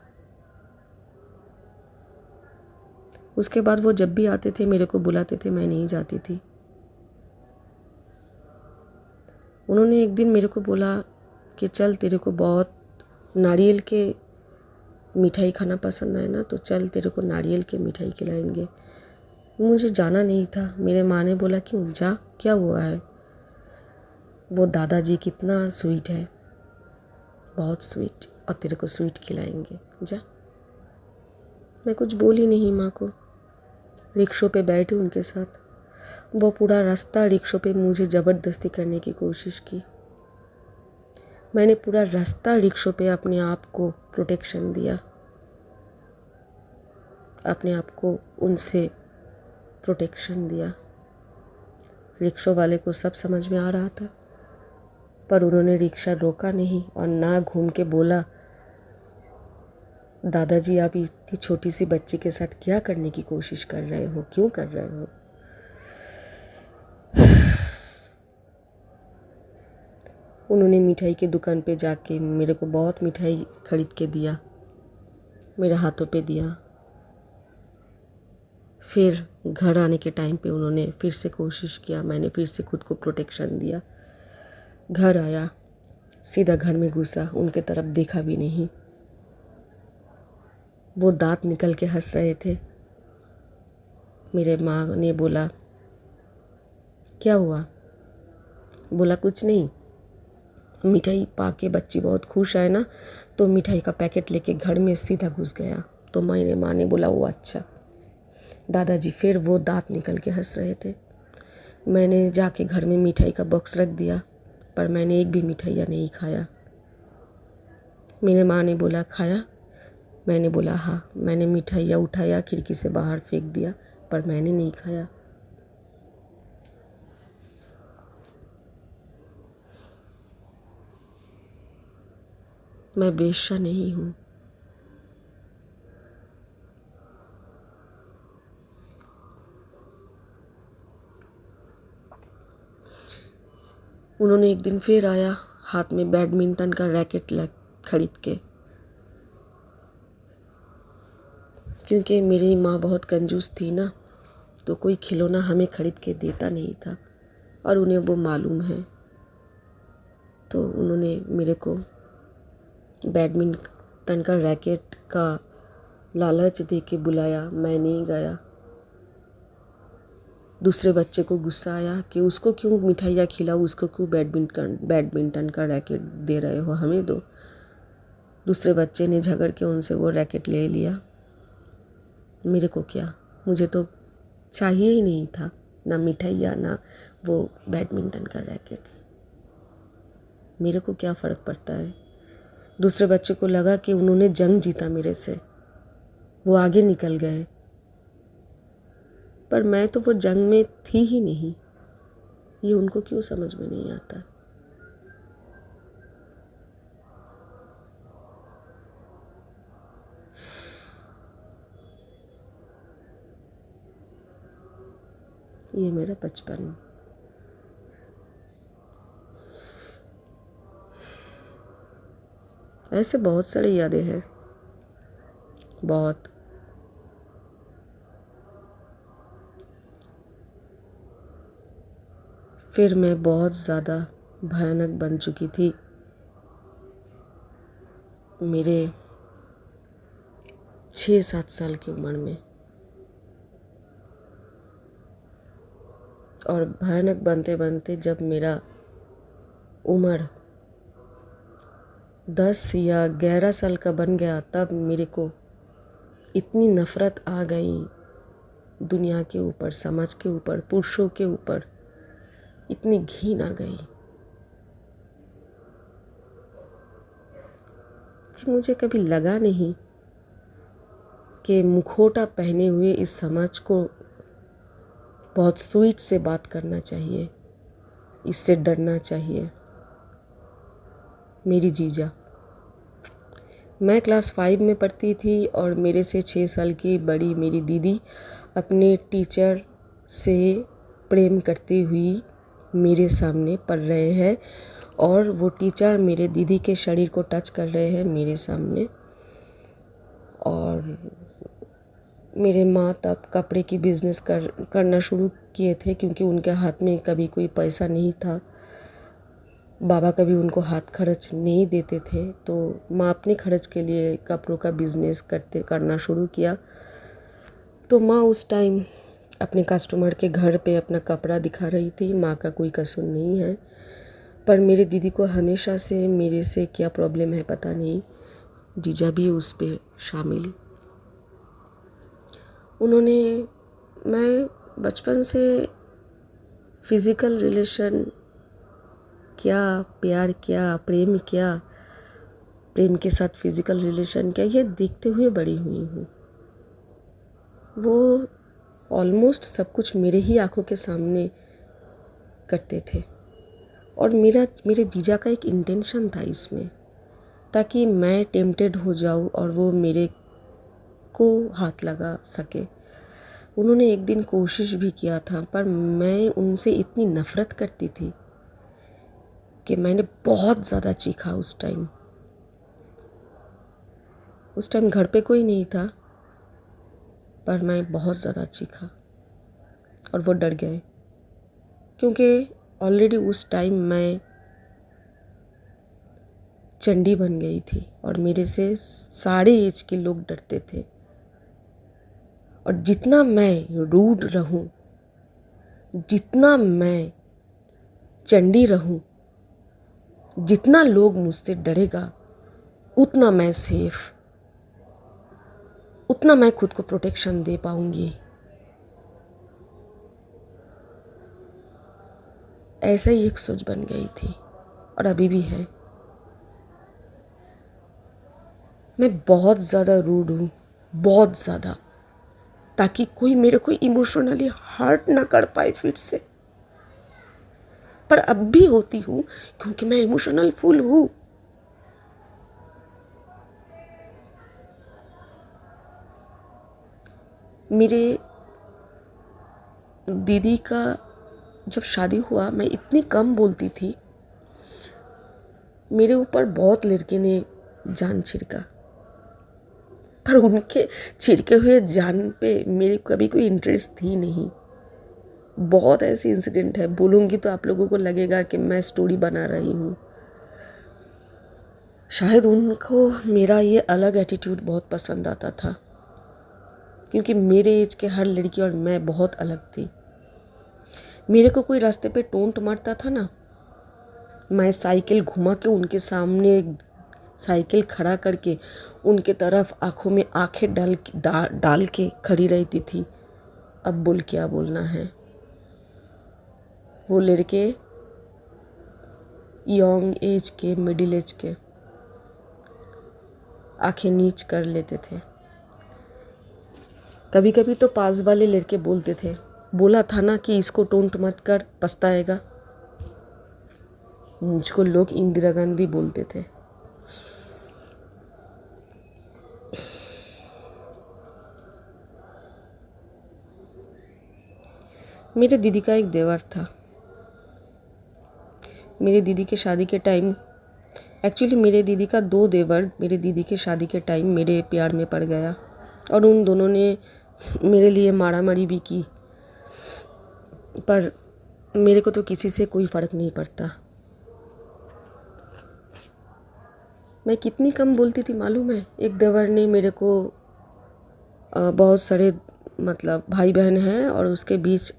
Speaker 1: उसके बाद वो जब भी आते थे मेरे को बुलाते थे, मैं नहीं जाती थी। उन्होंने एक दिन मेरे को बोला कि चल, तेरे को बहुत नारियल के मिठाई खाना पसंद है ना, तो चल तेरे को नारियल के मिठाई खिलाएंगे। मुझे जाना नहीं था। मेरे माँ ने बोला, क्यों, जा, क्या हुआ है? वो दादाजी कितना स्वीट है, बहुत स्वीट, और तेरे को स्वीट खिलाएंगे, जा। मैं कुछ बोली नहीं माँ को। रिक्शों पे बैठी उनके साथ। वो पूरा रास्ता रिक्शों पे मुझे ज़बरदस्ती करने की कोशिश की। मैंने पूरा रास्ता रिक्शों पे अपने आप को प्रोटेक्शन दिया, अपने आप को उनसे प्रोटेक्शन दिया। रिक्शों वाले को सब समझ में आ रहा था, पर उन्होंने रिक्शा रोका नहीं और ना घूम के बोला, दादाजी आप इतनी छोटी सी बच्ची के साथ क्या करने की कोशिश कर रहे हो, क्यों कर रहे हो? उन्होंने मिठाई की दुकान पे जाके मेरे को बहुत मिठाई खरीद के दिया, मेरे हाथों पे दिया। फिर घर आने के टाइम पे उन्होंने फिर से कोशिश किया, मैंने फिर से खुद को प्रोटेक्शन दिया। घर आया, सीधा घर में घुसा, उनके तरफ देखा भी नहीं। वो दांत निकल के हंस रहे थे। मेरे माँ ने बोला, क्या हुआ? बोला, कुछ नहीं, मिठाई पा के बच्ची बहुत खुश है ना, तो मिठाई का पैकेट लेके घर में सीधा घुस गया। तो मेरे माँ ने बोला, वो अच्छा। दादाजी फिर वो दांत निकल के हंस रहे थे। मैंने जाके घर में मिठाई का बॉक्स रख दिया, पर मैंने एक भी मिठाइयाँ नहीं खाया। मेरे माँ ने बोला, खाया? मैंने बोला, हाँ। मैंने मिठाइयाँ उठाया, खिड़की से बाहर फेंक दिया, पर मैंने नहीं खाया। मैं वेश्या नहीं हूँ। उन्होंने एक दिन फिर आया, हाथ में बैडमिंटन का रैकेट खरीद के, क्योंकि मेरी माँ बहुत कंजूस थी ना, तो कोई खिलौना हमें खरीद के देता नहीं था, और उन्हें वो मालूम है। तो उन्होंने मेरे को बैडमिंटन का रैकेट का लालच दे के बुलाया, मैं नहीं गया। दूसरे बच्चे को गुस्सा आया कि उसको क्यों मिठाइयाँ खिलाओ, उसको क्यों बैडमिंटन का रैकेट दे रहे हो, हमें दो। दूसरे बच्चे ने झगड़ के उनसे वो रैकेट ले लिया। मेरे को क्या, मुझे तो चाहिए ही नहीं था, ना मिठाइयाँ ना वो बैडमिंटन का रैकेट्स। मेरे को क्या फ़र्क पड़ता है। दूसरे बच्चे को लगा कि उन्होंने जंग जीता मेरे से, वो आगे निकल गए, पर मैं तो वो जंग में थी ही नहीं। ये उनको क्यों समझ में नहीं आता। ये मेरा बचपन। ऐसे बहुत सारी यादें हैं, बहुत। फिर मैं बहुत ज़्यादा भयानक बन चुकी थी। मेरे 6-7 साल की उम्र में, और भयानक बनते बनते जब मेरा उम्र 10 या 11 साल का बन गया, तब मेरे को इतनी नफ़रत आ गई दुनिया के ऊपर, समाज के ऊपर, पुरुषों के ऊपर, इतनी घिन आ गई कि मुझे कभी लगा नहीं कि मुखौटा पहने हुए इस समाज को बहुत स्वीट से बात करना चाहिए, इससे डरना चाहिए। मेरी जीजा, मैं क्लास 5 में पढ़ती थी और मेरे से 6 साल की बड़ी मेरी दीदी अपने टीचर से प्रेम करती हुई मेरे सामने पढ़ रहे हैं, और वो टीचर मेरे दीदी के शरीर को टच कर रहे हैं मेरे सामने। और मेरे माँ तब कपड़े की बिज़नेस करना शुरू किए थे, क्योंकि उनके हाथ में कभी कोई पैसा नहीं था, बाबा कभी उनको हाथ खर्च नहीं देते थे, तो माँ अपने खर्च के लिए कपड़ों का बिज़नेस करना शुरू किया। तो माँ उस टाइम अपने कस्टमर के घर पे अपना कपड़ा दिखा रही थी। माँ का कोई कसूर नहीं है, पर मेरे दीदी को हमेशा से मेरे से क्या प्रॉब्लम है पता नहीं, जीजा भी उस पे शामिल। उन्होंने, मैं बचपन से फिज़िकल रिलेशन क्या, प्यार क्या, प्रेम क्या, प्रेम के साथ फिज़िकल रिलेशन क्या, ये देखते हुए बड़ी हुई हूँ। वो ऑलमोस्ट सब कुछ मेरे ही आंखों के सामने करते थे, और मेरे जीजा का एक इंटेंशन था इसमें, ताकि मैं टेम्प्टेड हो जाऊँ और वो मेरे को हाथ लगा सके। उन्होंने एक दिन कोशिश भी किया था, पर मैं उनसे इतनी नफ़रत करती थी कि मैंने बहुत ज़्यादा चीखा उस टाइम। घर पे कोई नहीं था, पर मैं बहुत ज़्यादा चीखा और वो डर गए, क्योंकि ऑलरेडी उस टाइम मैं चंडी बन गई थी और मेरे से सारे एज के लोग डरते थे। और जितना मैं रूड रहूं, जितना मैं चंडी रहूं, जितना लोग मुझसे डरेगा, उतना मैं सेफ, उतना मैं खुद को प्रोटेक्शन दे पाऊंगी। ऐसा ही एक सोच बन गई थी, और अभी भी है। मैं बहुत ज़्यादा रूड हूँ, बहुत ज़्यादा, ताकि कोई मेरे को इमोशनली हर्ट ना कर पाए फिर से। पर अब भी होती हूँ, क्योंकि मैं इमोशनल फुल हूँ। मेरे दीदी का जब शादी हुआ, मैं इतनी कम बोलती थी, मेरे ऊपर बहुत लड़के ने जान छिड़का, पर उनके छिड़के हुए जान पे मेरी कभी कोई इंटरेस्ट थी नहीं। बहुत ऐसे इंसिडेंट है, बोलूँगी तो आप लोगों को लगेगा कि मैं स्टोरी बना रही हूँ। शायद उनको मेरा ये अलग एटीट्यूड बहुत पसंद आता था, क्योंकि मेरे एज के हर लड़की और मैं बहुत अलग थी। मेरे को कोई रास्ते पे टोंट मारता था ना, मैं साइकिल घुमा के उनके सामने साइकिल खड़ा करके उनके तरफ आंखों में आंखें डाल के खड़ी रहती थी अब बोल क्या बोलना है। वो लड़के यंग एज के, मिडिल एज के, आंखें नीच कर लेते थे। कभी कभी तो पास वाले लड़के बोलते थे, बोला था ना कि इसको टोंट मत कर, पछताएगा। मुझको लोग इंदिरा गांधी बोलते थे। मेरे दीदी का एक देवर था। मेरे दीदी के शादी के टाइम, एक्चुअली मेरे दीदी का 2 देवर मेरे दीदी के शादी के टाइम मेरे प्यार में पड़ गया, और उन दोनों ने मेरे लिए मारामारी भी की, पर मेरे को तो किसी से कोई फ़र्क नहीं पड़ता। मैं कितनी कम बोलती थी मालूम है। एक देवर ने मेरे को बहुत सारे मतलब भाई बहन हैं और उसके बीच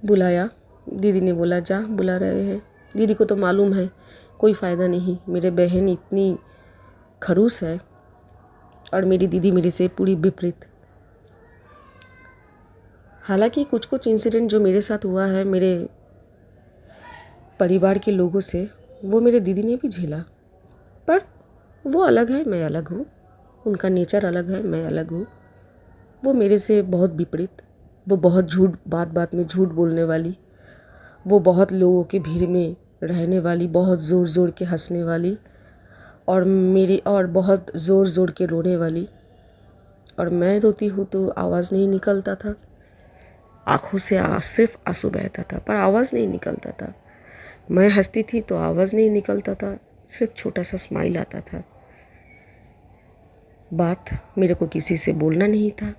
Speaker 1: बुलाया। दीदी ने बोला जा, बुला रहे हैं। दीदी को तो मालूम है कोई फ़ायदा नहीं, मेरे बहन इतनी खड़ूस है और मेरी दीदी मेरे से पूरी विपरीत। हालांकि कुछ कुछ इंसिडेंट जो मेरे साथ हुआ है मेरे परिवार के लोगों से, वो मेरे दीदी ने भी झेला, पर वो अलग है, मैं अलग हूँ। उनका नेचर अलग है, मैं अलग हूँ। वो मेरे से बहुत विपरीत। वो बहुत झूठ, बात बात में झूठ बोलने वाली, वो बहुत लोगों की भीड़ में रहने वाली, बहुत ज़ोर ज़ोर के हंसने वाली, और बहुत ज़ोर ज़ोर के रोने वाली। और मैं रोती हूँ तो आवाज़ नहीं निकलता था, आँखों से सिर्फ आंसू बहता था पर आवाज़ नहीं निकलता था। मैं हंसती थी तो आवाज़ नहीं निकलता था, सिर्फ छोटा सा स्माइल आता था। बात मेरे को किसी से बोलना नहीं था,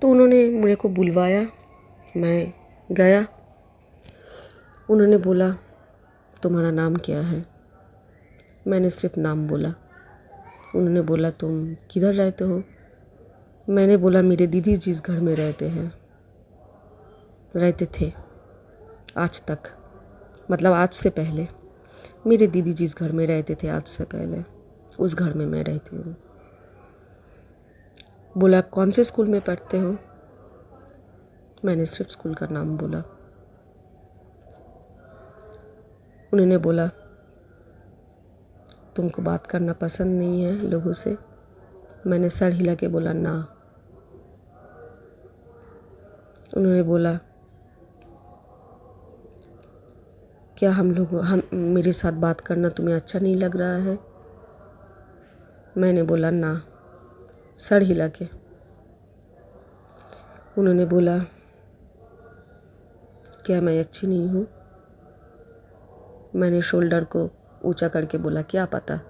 Speaker 1: तो उन्होंने मेरे को बुलवाया। मैं गया। उन्होंने बोला तुम्हारा नाम क्या है। मैंने सिर्फ नाम बोला। उन्होंने बोला तुम किधर रहते हो। मैंने बोला मेरे दीदी जिस घर में रहते थे आज तक, मतलब आज से पहले, मेरे दीदी जिस घर में रहते थे आज से पहले, उस घर में मैं रहती हूँ। बोला कौन से स्कूल में पढ़ते हो। मैंने सिर्फ स्कूल का नाम बोला। उन्होंने बोला तुमको बात करना पसंद नहीं है लोगों से। मैंने सर हिला के बोला ना। उन्होंने बोला क्या हम मेरे साथ बात करना तुम्हें अच्छा नहीं लग रहा है। मैंने बोला ना, सर हिला के। उन्होंने बोला क्या मैं अच्छी नहीं हूँ। मैंने शोल्डर को ऊंचा करके बोला क्या पता।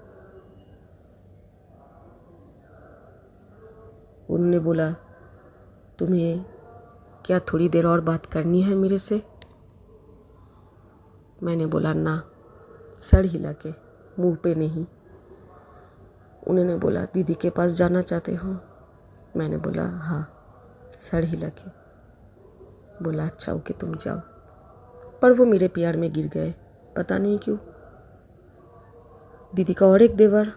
Speaker 1: उन्होंने बोला तुम्हें क्या थोड़ी देर और बात करनी है मेरे से। मैंने बोला ना, सर हिला के, मुंह पे नहीं। उन्होंने बोला दीदी के पास जाना चाहते हो। मैंने बोला हाँ, सर हिला के। बोला अच्छा ओके तुम जाओ। पर वो मेरे प्यार में गिर गए, पता नहीं क्यों। दीदी का और एक देवर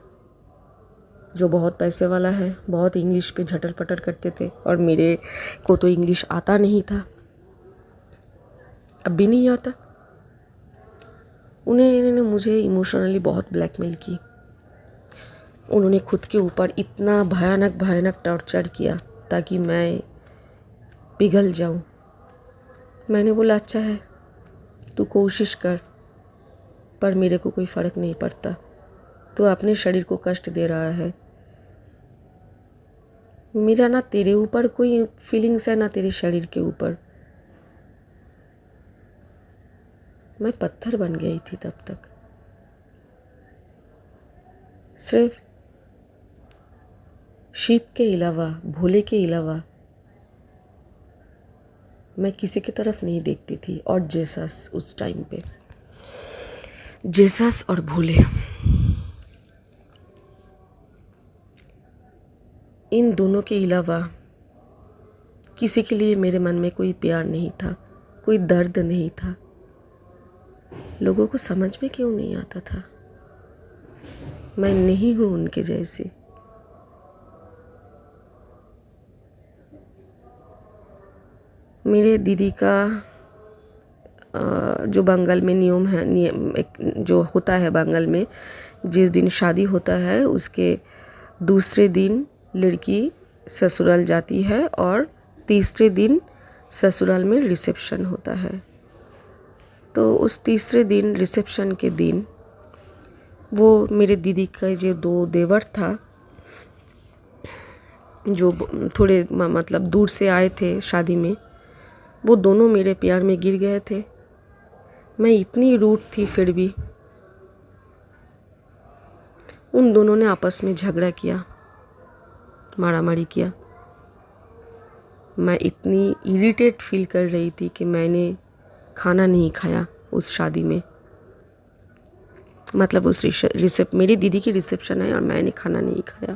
Speaker 1: जो बहुत पैसे वाला है, बहुत इंग्लिश पे झटर पटर करते थे, और मेरे को तो इंग्लिश आता नहीं था, अब भी नहीं आता। उन्होंने मुझे इमोशनली बहुत ब्लैकमेल की। उन्होंने खुद के ऊपर इतना भयानक भयानक टॉर्चर किया ताकि मैं पिघल जाऊं। मैंने बोला अच्छा है तू कोशिश कर, पर मेरे को कोई फ़र्क नहीं पड़ता। तू अपने शरीर को कष्ट दे रहा है। मेरा ना तेरे ऊपर कोई फीलिंग्स है ना तेरे शरीर के ऊपर। मैं पत्थर बन गई थी तब तक। सिर्फ शिव के अलावा, भोले के अलावा मैं किसी की तरफ नहीं देखती थी। और जेसस, उस टाइम पे जेसस और भोले, इन दोनों के अलावा किसी के लिए मेरे मन में कोई प्यार नहीं था, कोई दर्द नहीं था। लोगों को समझ में क्यों नहीं आता था। मैं नहीं हूँ उनके जैसी। मेरे दीदी का जो बंगाल में नियम है, एक जो होता है बंगाल में, जिस दिन शादी होता है उसके दूसरे दिन लड़की ससुराल जाती है और तीसरे दिन ससुराल में रिसेप्शन होता है। तो उस तीसरे दिन रिसेप्शन के दिन वो मेरे दीदी का जो दो देवर था, जो थोड़े मतलब दूर से आए थे शादी में, वो दोनों मेरे प्यार में गिर गए थे। मैं इतनी रूठ थी, फिर भी उन दोनों ने आपस में झगड़ा किया, मारामारी किया। मैं इतनी इरिटेट फील कर रही थी कि मैंने खाना नहीं खाया उस शादी में। मतलब उस मेरी दीदी की रिसेप्शन है और मैंने खाना नहीं खाया।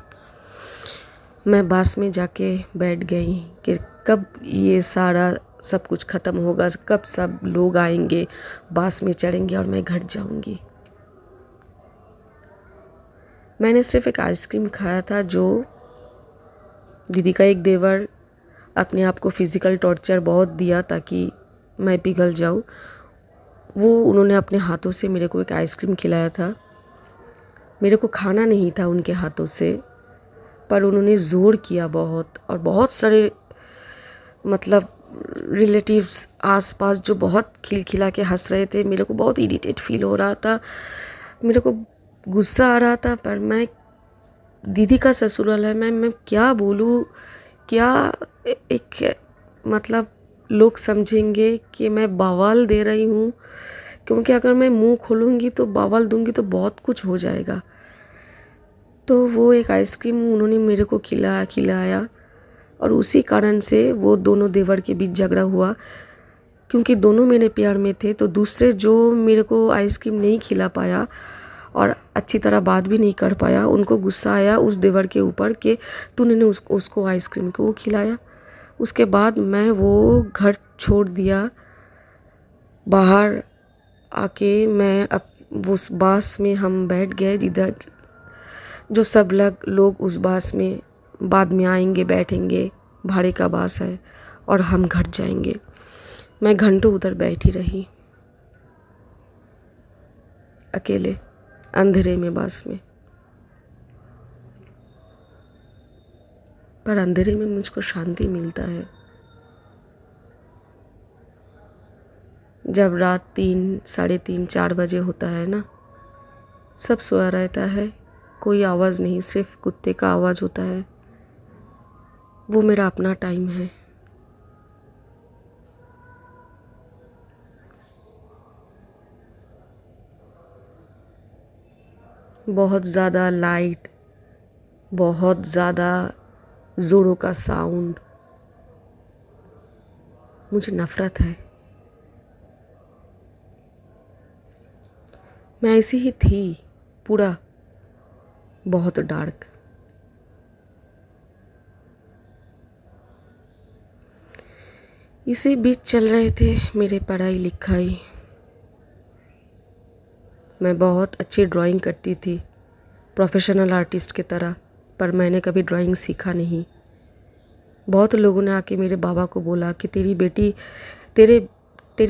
Speaker 1: मैं बस में जाके बैठ गई कि कब ये सारा सब कुछ ख़त्म होगा, कब सब लोग आएंगे, बस में चढ़ेंगे और मैं घर जाऊंगी। मैंने सिर्फ एक आइसक्रीम खाया था, जो दीदी का एक देवर अपने आप को फिज़िकल टॉर्चर बहुत दिया ताकि मैं पिघल जाऊँ। वो उन्होंने अपने हाथों से मेरे को एक आइसक्रीम खिलाया था। मेरे को खाना नहीं था उनके हाथों से, पर उन्होंने ज़ोर किया बहुत, और बहुत सारे मतलब रिलेटिव्स आसपास जो बहुत खिलखिला के हंस रहे थे। मेरे को बहुत इरिटेट फील हो रहा था, मेरे को गुस्सा आ रहा था, पर मैं दीदी का ससुराल है, मैं क्या बोलूँ, क्या एक मतलब लोग समझेंगे कि मैं बवाल दे रही हूँ, क्योंकि अगर मैं मुंह खोलूँगी तो बवाल दूँगी तो बहुत कुछ हो जाएगा। तो वो एक आइसक्रीम उन्होंने मेरे को खिलाया और उसी कारण से वो दोनों देवर के बीच झगड़ा हुआ। क्योंकि दोनों मेरे प्यार में थे, तो दूसरे जो मेरे को आइसक्रीम नहीं खिला पाया और अच्छी तरह बात भी नहीं कर पाया, उनको गुस्सा आया उस देवर के ऊपर कि तूने उसको आइसक्रीम क्यों खिलाया। उसके बाद मैं वो घर छोड़ दिया। बाहर आके मैं उस बस में हम बैठ गए, जिधर जो सब लोग उस बस में बाद में आएंगे, बैठेंगे, भाड़े का बस है और हम घर जाएंगे। मैं घंटों उधर बैठी रही अकेले, अंधेरे में, बस में। पर अंधेरे में मुझको शांति मिलता है। जब रात 3, साढ़े 3, 4 बजे होता है ना, सब सोया रहता है, कोई आवाज़ नहीं, सिर्फ कुत्ते का आवाज़ होता है। वो मेरा अपना टाइम है। बहुत ज़्यादा लाइट, बहुत ज़्यादा ज़ोरों का साउंड, मुझे नफ़रत है। मैं ऐसी ही थी पूरा, बहुत डार्क। इसी बीच चल रहे थे मेरे पढ़ाई लिखाई। मैं बहुत अच्छी ड्राइंग करती थी, प्रोफेशनल आर्टिस्ट की तरह, पर मैंने कभी ड्राइंग सीखा नहीं। बहुत लोगों ने आके मेरे बाबा को बोला कि तेरी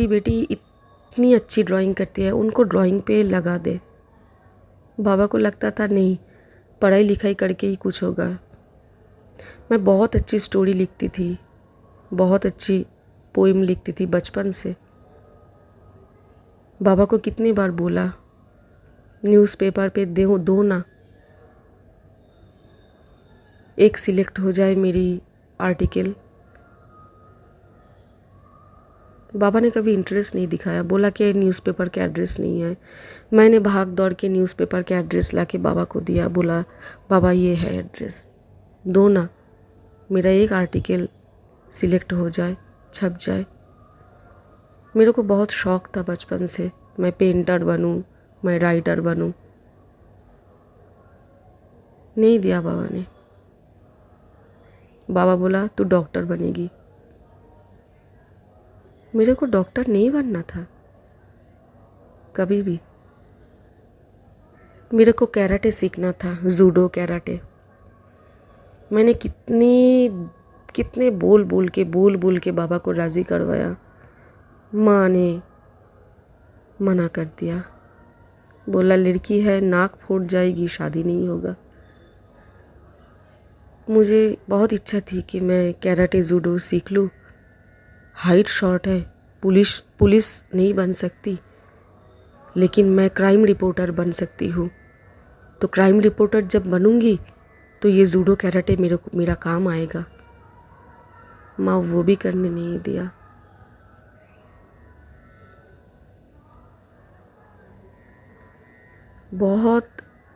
Speaker 1: बेटी इतनी अच्छी ड्राइंग करती है, उनको ड्राइंग पे लगा दे। बाबा को लगता था नहीं, पढ़ाई लिखाई करके ही कुछ होगा। मैं बहुत अच्छी स्टोरी लिखती थी, बहुत अच्छी पोइम लिखती थी बचपन से। बाबा को कितनी बार बोला न्यूज़पेपर पे दो ना, एक सिलेक्ट हो जाए मेरी आर्टिकल। बाबा ने कभी इंटरेस्ट नहीं दिखाया, बोला कि न्यूज़पेपर के एड्रेस नहीं है। मैंने भाग दौड़ के न्यूज़पेपर के एड्रेस लाके बाबा को दिया, बोला बाबा ये है एड्रेस, दो ना, मेरा एक आर्टिकल सिलेक्ट हो जाए, छप जाए। मेरे को बहुत शौक़ था बचपन से, मैं पेंटर बनूं, मैं राइटर बनूं। नहीं दिया बाबा ने। बाबा बोला तू डॉक्टर बनेगी। मेरे को डॉक्टर नहीं बनना था कभी भी। मेरे को कैराटे सीखना था, जूडो कैराटे। मैंने कितनी कितने बोल बोल के बाबा को राज़ी करवाया। माँ ने मना कर दिया, बोला लड़की है, नाक फूट जाएगी, शादी नहीं होगा। मुझे बहुत इच्छा थी कि मैं कैराटे जूडो सीख लूँ। हाइट शॉर्ट है, पुलिस नहीं बन सकती, लेकिन मैं क्राइम रिपोर्टर बन सकती हूँ। तो क्राइम रिपोर्टर जब बनूंगी तो ये जूडो कैराटे मेरा काम आएगा। माँ वो भी करने नहीं दिया। बहुत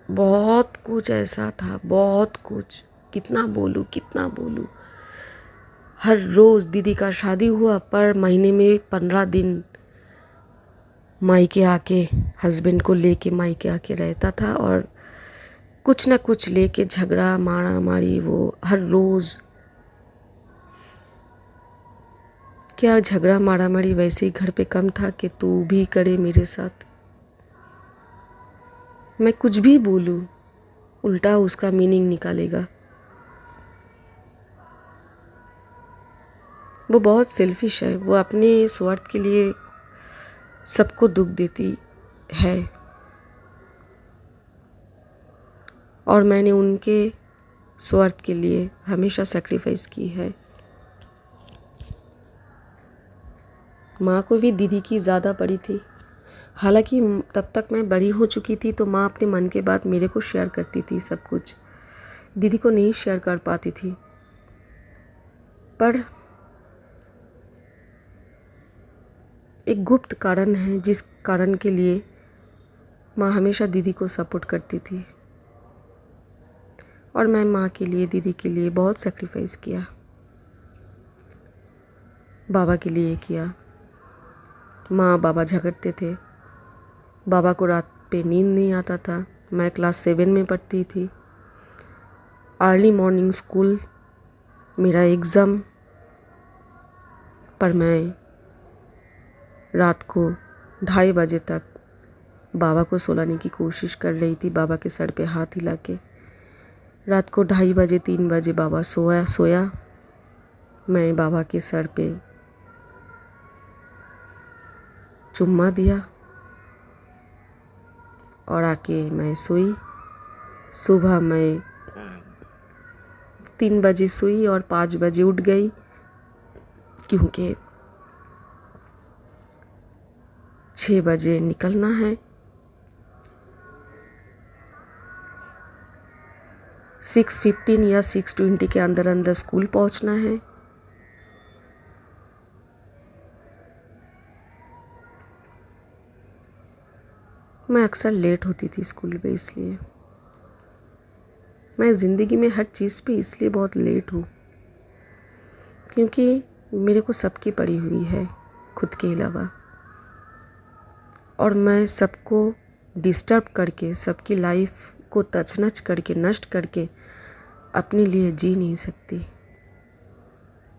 Speaker 1: बहुत कुछ ऐसा था, बहुत कुछ, कितना बोलूँ। हर रोज़ दीदी का शादी हुआ पर महीने में 15 दिन मायके आके हस्बैंड को लेके मायके आके रहता था, और कुछ ना कुछ लेके झगड़ा मारा मारी, वो हर रोज़। क्या झगड़ा मारा मारी वैसे ही घर पे कम था कि तू भी करे मेरे साथ। मैं कुछ भी बोलूँ उल्टा उसका मीनिंग निकालेगा। वो बहुत सेल्फिश है, वो अपने स्वार्थ के लिए सबको दुख देती है, और मैंने उनके स्वार्थ के लिए हमेशा सैक्रिफाइस की है। माँ को भी दीदी की ज़्यादा पड़ी थी। हालांकि तब तक मैं बड़ी हो चुकी थी तो माँ अपने मन के बात मेरे को शेयर करती थी, सब कुछ दीदी को नहीं शेयर कर पाती थी। पर एक गुप्त कारण है जिस कारण के लिए माँ हमेशा दीदी को सपोर्ट करती थी, और मैं माँ के लिए, दीदी के लिए बहुत सैक्रिफाइस किया, बाबा के लिए किया। माँ बाबा झगड़ते थे, बाबा को रात पे नींद नहीं आता था। मैं क्लास 7 में पढ़ती थी। अर्ली मॉर्निंग स्कूल, मेरा एग्ज़ाम, पर मैं रात को 2:30 बजे तक बाबा को सुलाने की कोशिश कर रही थी, बाबा के सर पे हाथ हिला के। रात को 2:30 बजे 3 बजे बाबा सोया। मैं बाबा के सर पे चुम्मा दिया और आके मैं सोई। सुबह मैं 3 बजे सोई और 5 बजे उठ गई, क्योंकि 6 बजे निकलना है। 6:15 या 6:20 के अंदर अंदर स्कूल पहुंचना है। मैं अक्सर लेट होती थी स्कूल पे, इसलिए मैं ज़िंदगी में हर चीज़ पे इसलिए बहुत लेट हूँ, क्योंकि मेरे को सबकी पड़ी हुई है खुद के अलावा, और मैं सबको डिस्टर्ब करके, सबकी लाइफ को तचनच करके, नष्ट करके अपने लिए जी नहीं सकती।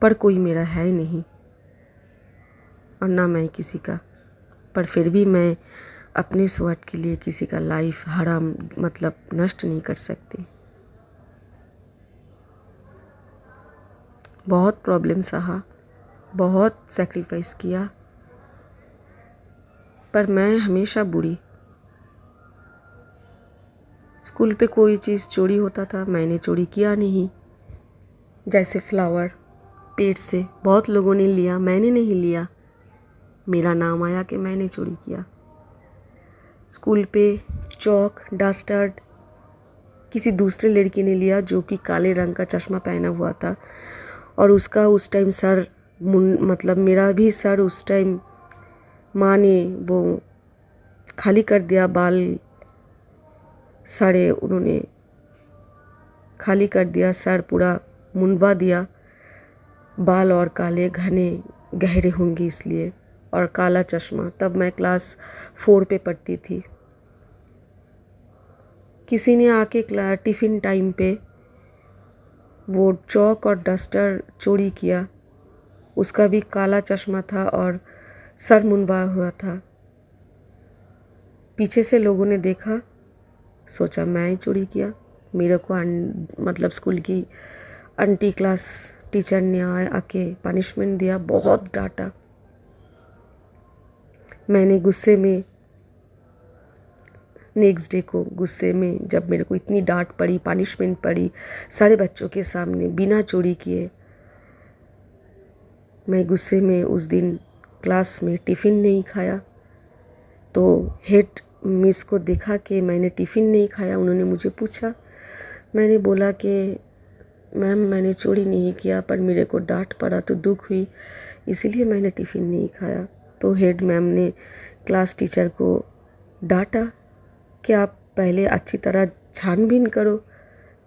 Speaker 1: पर कोई मेरा है नहीं और ना मैं किसी का, पर फिर भी मैं अपने स्वार्थ के लिए किसी का लाइफ हराम मतलब नष्ट नहीं कर सकती। बहुत प्रॉब्लम सहा, बहुत सैक्रिफाइस किया, पर मैं हमेशा बुरी। स्कूल पे कोई चीज़ चोरी होता था, मैंने चोरी किया नहीं। जैसे फ्लावर पेड़ से बहुत लोगों ने लिया, मैंने नहीं लिया। मेरा नाम आया कि मैंने चोरी किया। स्कूल पे चौक, डस्टर किसी दूसरे लड़की ने लिया जो कि काले रंग का चश्मा पहना हुआ था, और उसका उस टाइम सर मतलब मेरा भी सर उस टाइम माँ ने वो खाली कर दिया, बाल सारे उन्होंने खाली कर दिया, सर पूरा मुंडवा दिया, बाल और काले घने गहरे होंगे इसलिए, और काला चश्मा। तब मैं क्लास 4 पे पढ़ती थी। किसी ने आके टिफ़िन टाइम पे वो चौक और डस्टर चोरी किया, उसका भी काला चश्मा था और सर मुंडवा हुआ था। पीछे से लोगों ने देखा, सोचा मैं ही चोरी किया। मेरे को मतलब स्कूल की आंटी क्लास टीचर ने आके पनिशमेंट दिया, बहुत डांटा। मैंने गुस्से में नेक्स्ट डे को गुस्से में, जब मेरे को इतनी डांट पड़ी, पनिशमेंट पड़ी सारे बच्चों के सामने बिना चोरी किए, मैं गुस्से में उस दिन क्लास में टिफ़िन नहीं खाया। तो हेड मिस को देखा कि मैंने टिफ़िन नहीं खाया, उन्होंने मुझे पूछा। मैंने बोला कि मैम मैंने चोरी नहीं किया, पर मेरे को डांट पड़ा तो दुख हुई, इसीलिए मैंने टिफ़िन नहीं खाया। तो हेड मैम ने क्लास टीचर को डांटा कि आप पहले अच्छी तरह छानबीन करो,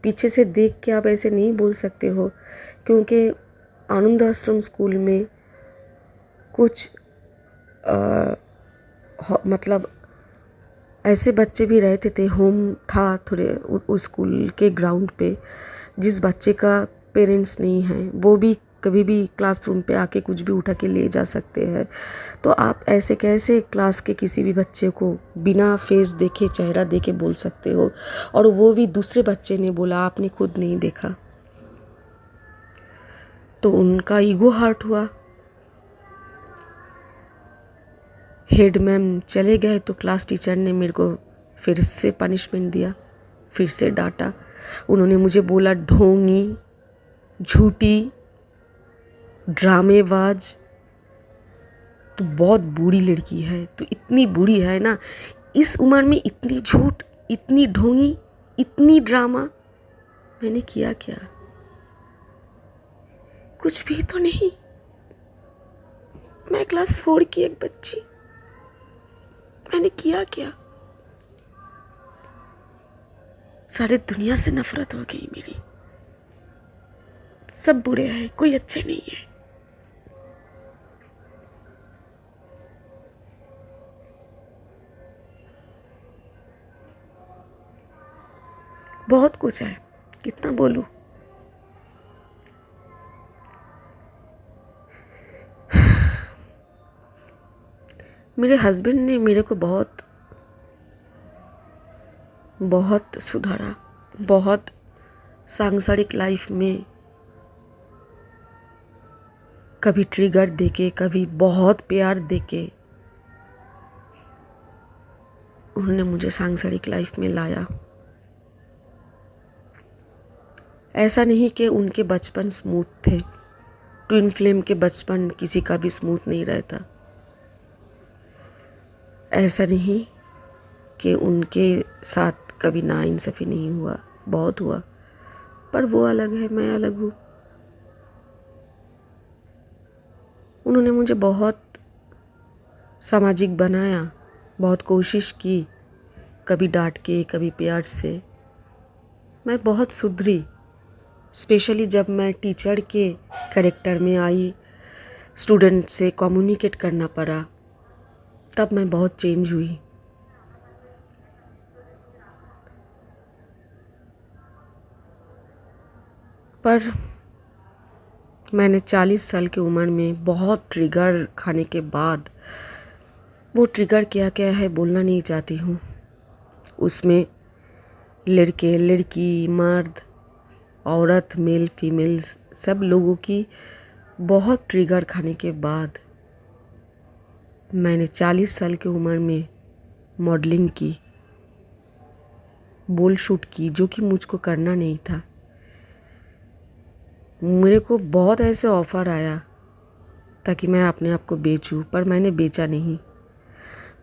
Speaker 1: पीछे से देख के आप ऐसे नहीं बोल सकते हो, क्योंकि आनंद आश्रम स्कूल में कुछ मतलब ऐसे बच्चे भी रहते थे, होम था थोड़े उस स्कूल के ग्राउंड पे, जिस बच्चे का पेरेंट्स नहीं है वो भी कभी भी क्लासरूम पे आके कुछ भी उठा के ले जा सकते हैं। तो आप ऐसे कैसे क्लास के किसी भी बच्चे को बिना फेस देखे, चेहरा देखे बोल सकते हो, और वो भी दूसरे बच्चे ने बोला, आपने खुद नहीं देखा। तो उनका ईगो हर्ट हुआ। हेड मैम चले गए तो क्लास टीचर ने मेरे को फिर से पनिशमेंट दिया, फिर से डांटा। उन्होंने मुझे बोला ढोंगी, झूठी, ड्रामेबाज, तो बहुत बुरी लड़की है, तो इतनी बुरी है ना, इस उम्र में इतनी झूठ, इतनी ढोंगी, इतनी ड्रामा। मैंने किया क्या? कुछ भी तो नहीं। मैं क्लास 4 की एक बच्ची, मैंने किया क्या? सारी दुनिया से नफरत हो गई मेरी। सब बुरे हैं, कोई अच्छे नहीं है। बहुत कुछ है, कितना बोलूं। मेरे हस्बैंड ने मेरे को बहुत सुधारा, बहुत सांसारिक लाइफ में कभी ट्रिगर देके, कभी बहुत प्यार देके उन्होंने मुझे सांसारिक लाइफ में लाया। ऐसा नहीं कि उनके बचपन स्मूथ थे, ट्विन फ्लेम के बचपन किसी का भी स्मूथ नहीं रहता। ऐसा नहीं कि उनके साथ कभी नाइंसाफ़ी नहीं हुआ, बहुत हुआ, पर वो अलग है, मैं अलग हूँ। उन्होंने मुझे बहुत सामाजिक बनाया, बहुत कोशिश की, कभी डांट के, कभी प्यार से। मैं बहुत सुधरी, स्पेशली जब मैं टीचर के कैरेक्टर में आई, स्टूडेंट से कम्युनिकेट करना पड़ा, तब मैं बहुत चेंज हुई। पर मैंने 40 साल की उम्र में बहुत ट्रिगर खाने के बाद, वो ट्रिगर क्या क्या है बोलना नहीं चाहती हूँ। उसमें लड़के, लड़की, मर्द, औरत, मेल, फीमेल, सब लोगों की बहुत ट्रिगर खाने के बाद मैंने 40 साल की उम्र में मॉडलिंग की, बोल शूट की, जो कि मुझको करना नहीं था। मेरे को बहुत ऐसे ऑफ़र आया ताकि मैं अपने आप को बेचूं, पर मैंने बेचा नहीं।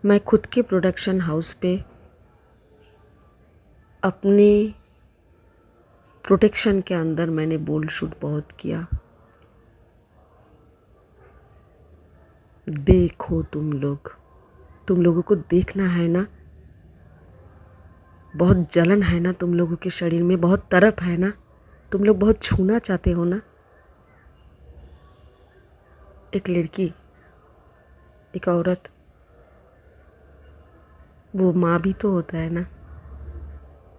Speaker 1: मैं खुद के प्रोडक्शन हाउस पे अपने प्रोटेक्शन के अंदर मैंने बोल शूट बहुत किया। देखो तुम लोगों को देखना है ना, बहुत जलन है ना तुम लोगों के शरीर में, बहुत तरफ है ना, तुम लोग बहुत छूना चाहते हो ना। एक लड़की, एक औरत, वो माँ भी तो होता है ना।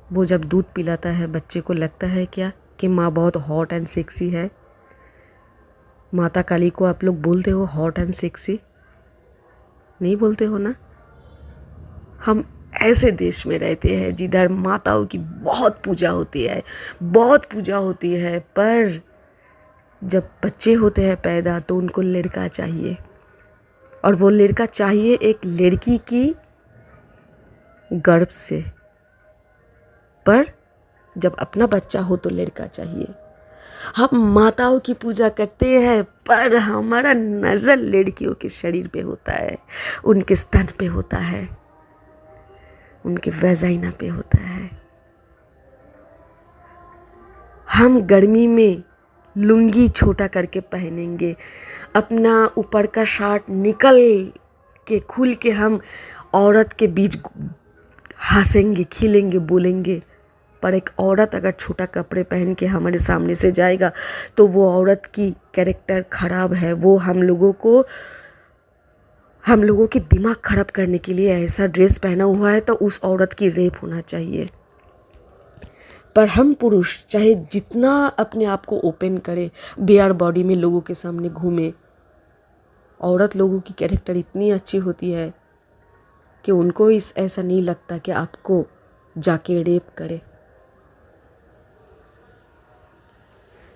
Speaker 1: वो जब दूध पिलाता है बच्चे को, लगता है क्या कि माँ बहुत हॉट एंड सेक्सी है? माता काली को आप लोग बोलते हो हॉट एंड सेक्सी? नहीं बोलते हो ना। हम ऐसे देश में रहते हैं जिधर माताओं की बहुत पूजा होती है, बहुत पूजा होती है, पर जब बच्चे होते हैं पैदा तो उनको लड़का चाहिए, और वो लड़का चाहिए एक लड़की की गर्भ से, पर जब अपना बच्चा हो तो लड़का चाहिए। हम माताओं की पूजा करते हैं पर हमारा नज़र लड़कियों के शरीर पे होता है, उनके स्तन पे होता है, उनके वेजाइना पे होता है। हम गर्मी में लुंगी छोटा करके पहनेंगे, अपना ऊपर का शर्ट निकल के खुल के हम औरत के बीच हंसेंगे, खिलेंगे, बोलेंगे। पर एक औरत अगर छोटा कपड़े पहन के हमारे सामने से जाएगा तो वो औरत की कैरेक्टर ख़राब है, वो हम लोगों के दिमाग ख़राब करने के लिए ऐसा ड्रेस पहना हुआ है, तो उस औरत की रेप होना चाहिए। पर हम पुरुष चाहे जितना अपने आप को ओपन करे, बेयर बॉडी में लोगों के सामने घूमे, औरत लोगों की कैरेक्टर इतनी अच्छी होती है कि उनको ऐसा नहीं लगता कि आपको जाके रेप करे।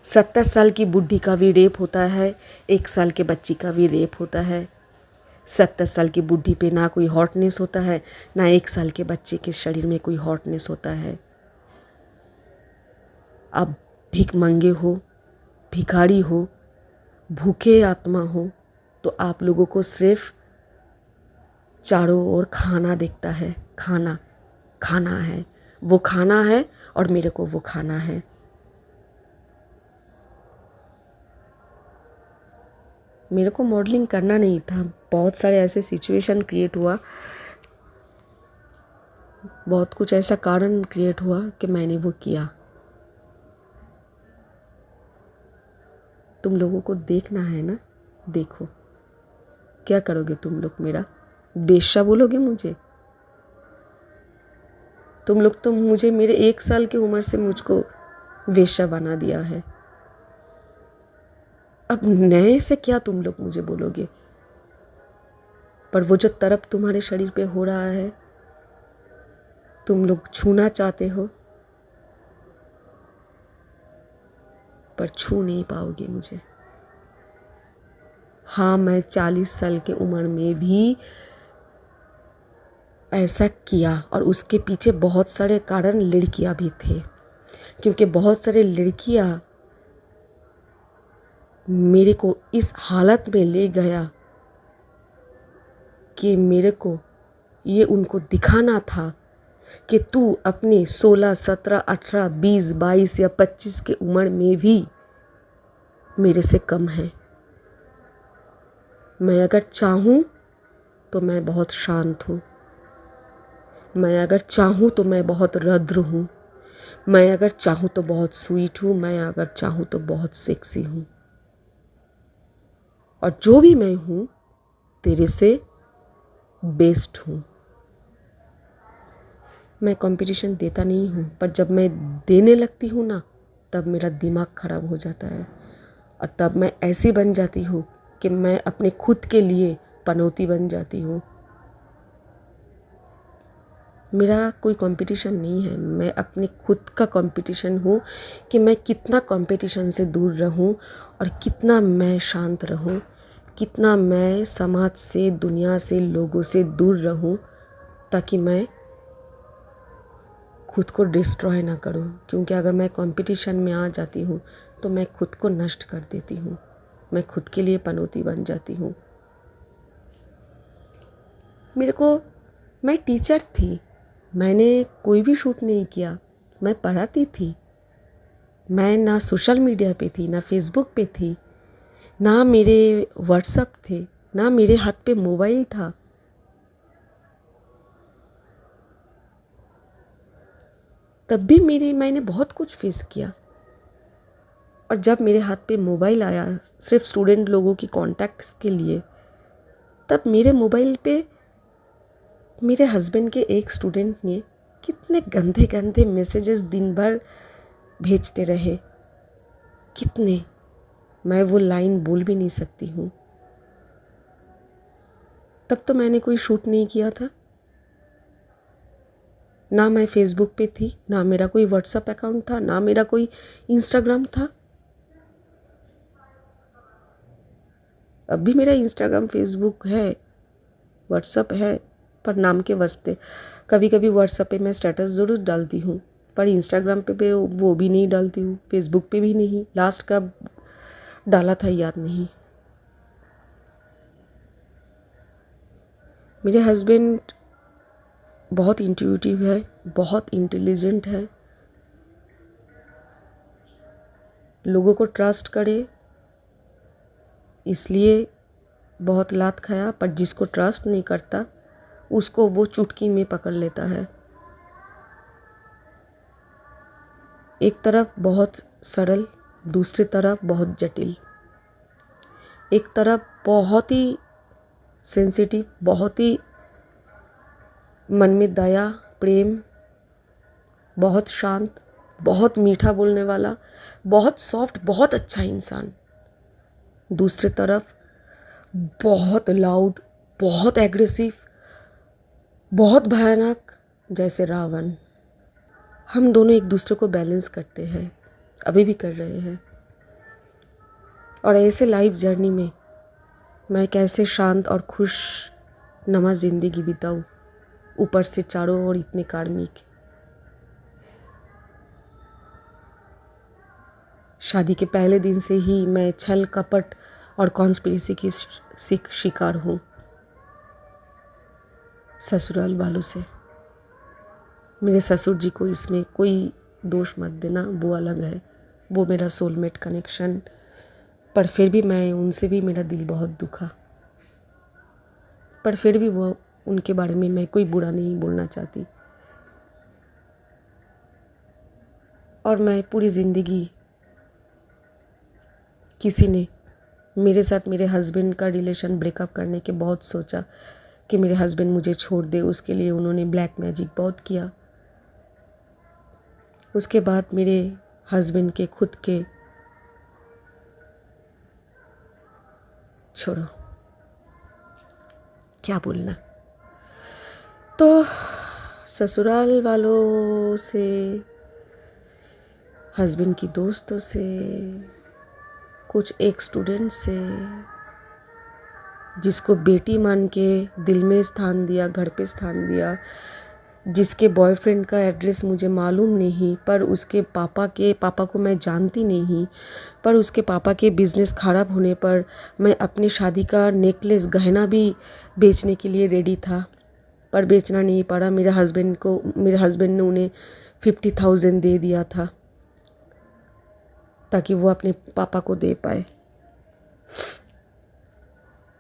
Speaker 1: 70 साल की बुढ़ी का भी रेप होता है, 1 साल के बच्ची का भी रेप होता है। 70 साल की बुढ़ी पे ना कोई हॉटनेस होता है, ना 1 साल के बच्चे के शरीर में कोई हॉटनेस होता है। आप भीख मंगे हो, भिखारी हो, भूखे आत्मा हो, तो आप लोगों को सिर्फ चारों ओर खाना दिखता है। खाना खाना है, वो खाना है और मेरे को वो खाना है। मेरे को मॉडलिंग करना नहीं था, बहुत सारे ऐसे सिचुएशन क्रिएट हुआ, बहुत कुछ ऐसा कारण क्रिएट हुआ कि मैंने वो किया। तुम लोगों को देखना है ना, देखो। क्या करोगे तुम लोग? मेरा बेश्या बोलोगे मुझे? तुम लोग तो मुझे मेरे 1 साल की उम्र से मुझको वेश्या बना दिया है। अब नए से क्या तुम लोग मुझे बोलोगे? पर वो जो तरफ तुम्हारे शरीर पे हो रहा है, तुम लोग छूना चाहते हो पर छू नहीं पाओगे मुझे। हाँ, मैं 40 साल की उम्र में भी ऐसा किया, और उसके पीछे बहुत सारे कारण लड़कियां भी थे, क्योंकि बहुत सारे लड़कियां मेरे को इस हालत में ले गया कि मेरे को ये उनको दिखाना था कि तू अपने 16, 17, 18, 20, 22 या 25 की उम्र में भी मेरे से कम है। मैं अगर चाहूँ तो मैं बहुत शांत हूँ, मैं अगर चाहूँ तो मैं बहुत रौद्र हूँ, मैं अगर चाहूँ तो बहुत स्वीट हूँ, मैं अगर चाहूँ तो बहुत सेक्सी हूँ। और जो भी मैं हूँ तेरे से बेस्ट हूँ। मैं कंपटीशन देता नहीं हूँ, पर जब मैं देने लगती हूँ ना, तब मेरा दिमाग ख़राब हो जाता है, और तब मैं ऐसी बन जाती हूँ कि मैं अपने खुद के लिए पनौती बन जाती हूँ। मेरा कोई कंपटीशन नहीं है, मैं अपने खुद का कंपटीशन हूँ कि मैं कितना कंपटीशन से दूर रहूँ और कितना मैं शांत रहूँ, कितना मैं समाज से, दुनिया से, लोगों से दूर रहूँ, ताकि मैं खुद को डिस्ट्रॉय ना करूं। क्योंकि अगर मैं कंपटीशन में आ जाती हूँ तो मैं खुद को नष्ट कर देती हूँ, मैं खुद के लिए पनौती बन जाती हूँ। मैं टीचर थी, मैंने कोई भी शूट नहीं किया, मैं पढ़ाती थी। मैं ना सोशल मीडिया पे थी, ना फेसबुक पे थी, ना मेरे व्हाट्सएप थे, ना मेरे हाथ पे मोबाइल था। तब भी मैंने बहुत कुछ फेस किया। और जब मेरे हाथ पे मोबाइल आया सिर्फ स्टूडेंट लोगों की कॉन्टैक्ट्स के लिए, तब मेरे मोबाइल पे मेरे हस्बैंड के एक स्टूडेंट ने कितने गंदे गंदे मैसेजेस दिन भर भेजते रहे, कितने, मैं वो लाइन बोल भी नहीं सकती हूँ। तब तो मैंने कोई शूट नहीं किया था, ना मैं फेसबुक पे थी, ना मेरा कोई व्हाट्सएप अकाउंट था, ना मेरा कोई इंस्टाग्राम था। अब भी मेरा इंस्टाग्राम, फेसबुक है, व्हाट्सअप है, पर नाम के वास्ते। कभी कभी व्हाट्सअप पे मैं स्टेटस ज़रूर डालती हूँ, पर इंस्टाग्राम पे वो भी नहीं डालती हूँ, फेसबुक पे भी नहीं। लास्ट कब डाला था याद नहीं। मेरे हस्बैंड बहुत इंट्यूटिव है, बहुत इंटेलिजेंट है, लोगों को ट्रस्ट करे इसलिए बहुत लात खाया, पर जिसको ट्रस्ट नहीं करता उसको वो चुटकी में पकड़ लेता है। एक तरफ बहुत सरल, दूसरी तरफ बहुत जटिल। एक तरफ बहुत ही सेंसिटिव, बहुत ही मन में दया, प्रेम, बहुत शांत, बहुत मीठा बोलने वाला, बहुत सॉफ्ट, बहुत अच्छा इंसान। दूसरी तरफ बहुत लाउड, बहुत एग्रेसिव, बहुत भयानक, जैसे रावण। हम दोनों एक दूसरे को बैलेंस करते हैं, अभी भी कर रहे हैं। और ऐसे लाइफ जर्नी में मैं कैसे शांत और खुश नमा ज़िंदगी बिताऊं, ऊपर से चारों ओर इतने कार्मिक। शादी के पहले दिन से ही मैं छल कपट और कॉन्स्पिरेसी की शिकार हूँ ससुराल वालों से। मेरे ससुर जी को इसमें कोई दोष मत देना, वो अलग है, वो मेरा सोलमेट कनेक्शन। पर फिर भी मैं उनसे भी मेरा दिल बहुत दुखा, पर फिर भी वो उनके बारे में मैं कोई बुरा नहीं बोलना चाहती। और मैं पूरी ज़िंदगी किसी ने मेरे साथ मेरे हस्बैंड का रिलेशन ब्रेकअप करने के बहुत सोचा कि मेरे हस्बैंड मुझे छोड़ दे, उसके लिए उन्होंने ब्लैक मैजिक बहुत किया। उसके बाद मेरे हस्बैंड के खुद के, छोड़ो क्या बोलना। तो ससुराल वालों से, हस्बैंड की दोस्तों से, कुछ एक स्टूडेंट से जिसको बेटी मान के दिल में स्थान दिया, घर पे स्थान दिया, जिसके बॉयफ्रेंड का एड्रेस मुझे मालूम नहीं, पर उसके पापा को मैं जानती नहीं, पर उसके पापा के बिज़नेस ख़राब होने पर मैं अपनी शादी का नेकलेस, गहना भी बेचने के लिए रेडी था, पर बेचना नहीं पड़ा। मेरे हस्बैंड ने उन्हें 50,000 दे दिया था ताकि वो अपने पापा को दे पाए।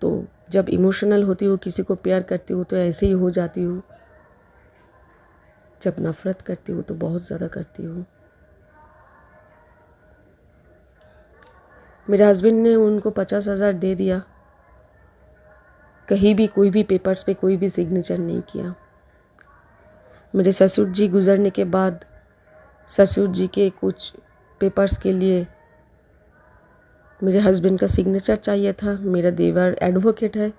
Speaker 1: तो जब इमोशनल होती हूँ, किसी को प्यार करती हूँ तो ऐसे ही हो जाती हूँ। जब नफ़रत करती हूँ तो बहुत ज़्यादा करती हूँ। मेरे हस्बैंड ने उनको 50,000 दे दिया, कहीं भी कोई भी पेपर्स पे कोई भी सिग्नेचर नहीं किया। मेरे ससुर जी गुज़रने के बाद ससुर जी के कुछ पेपर्स के लिए मेरे हस्बैंड का सिग्नेचर चाहिए था। मेरा देवर एडवोकेट है,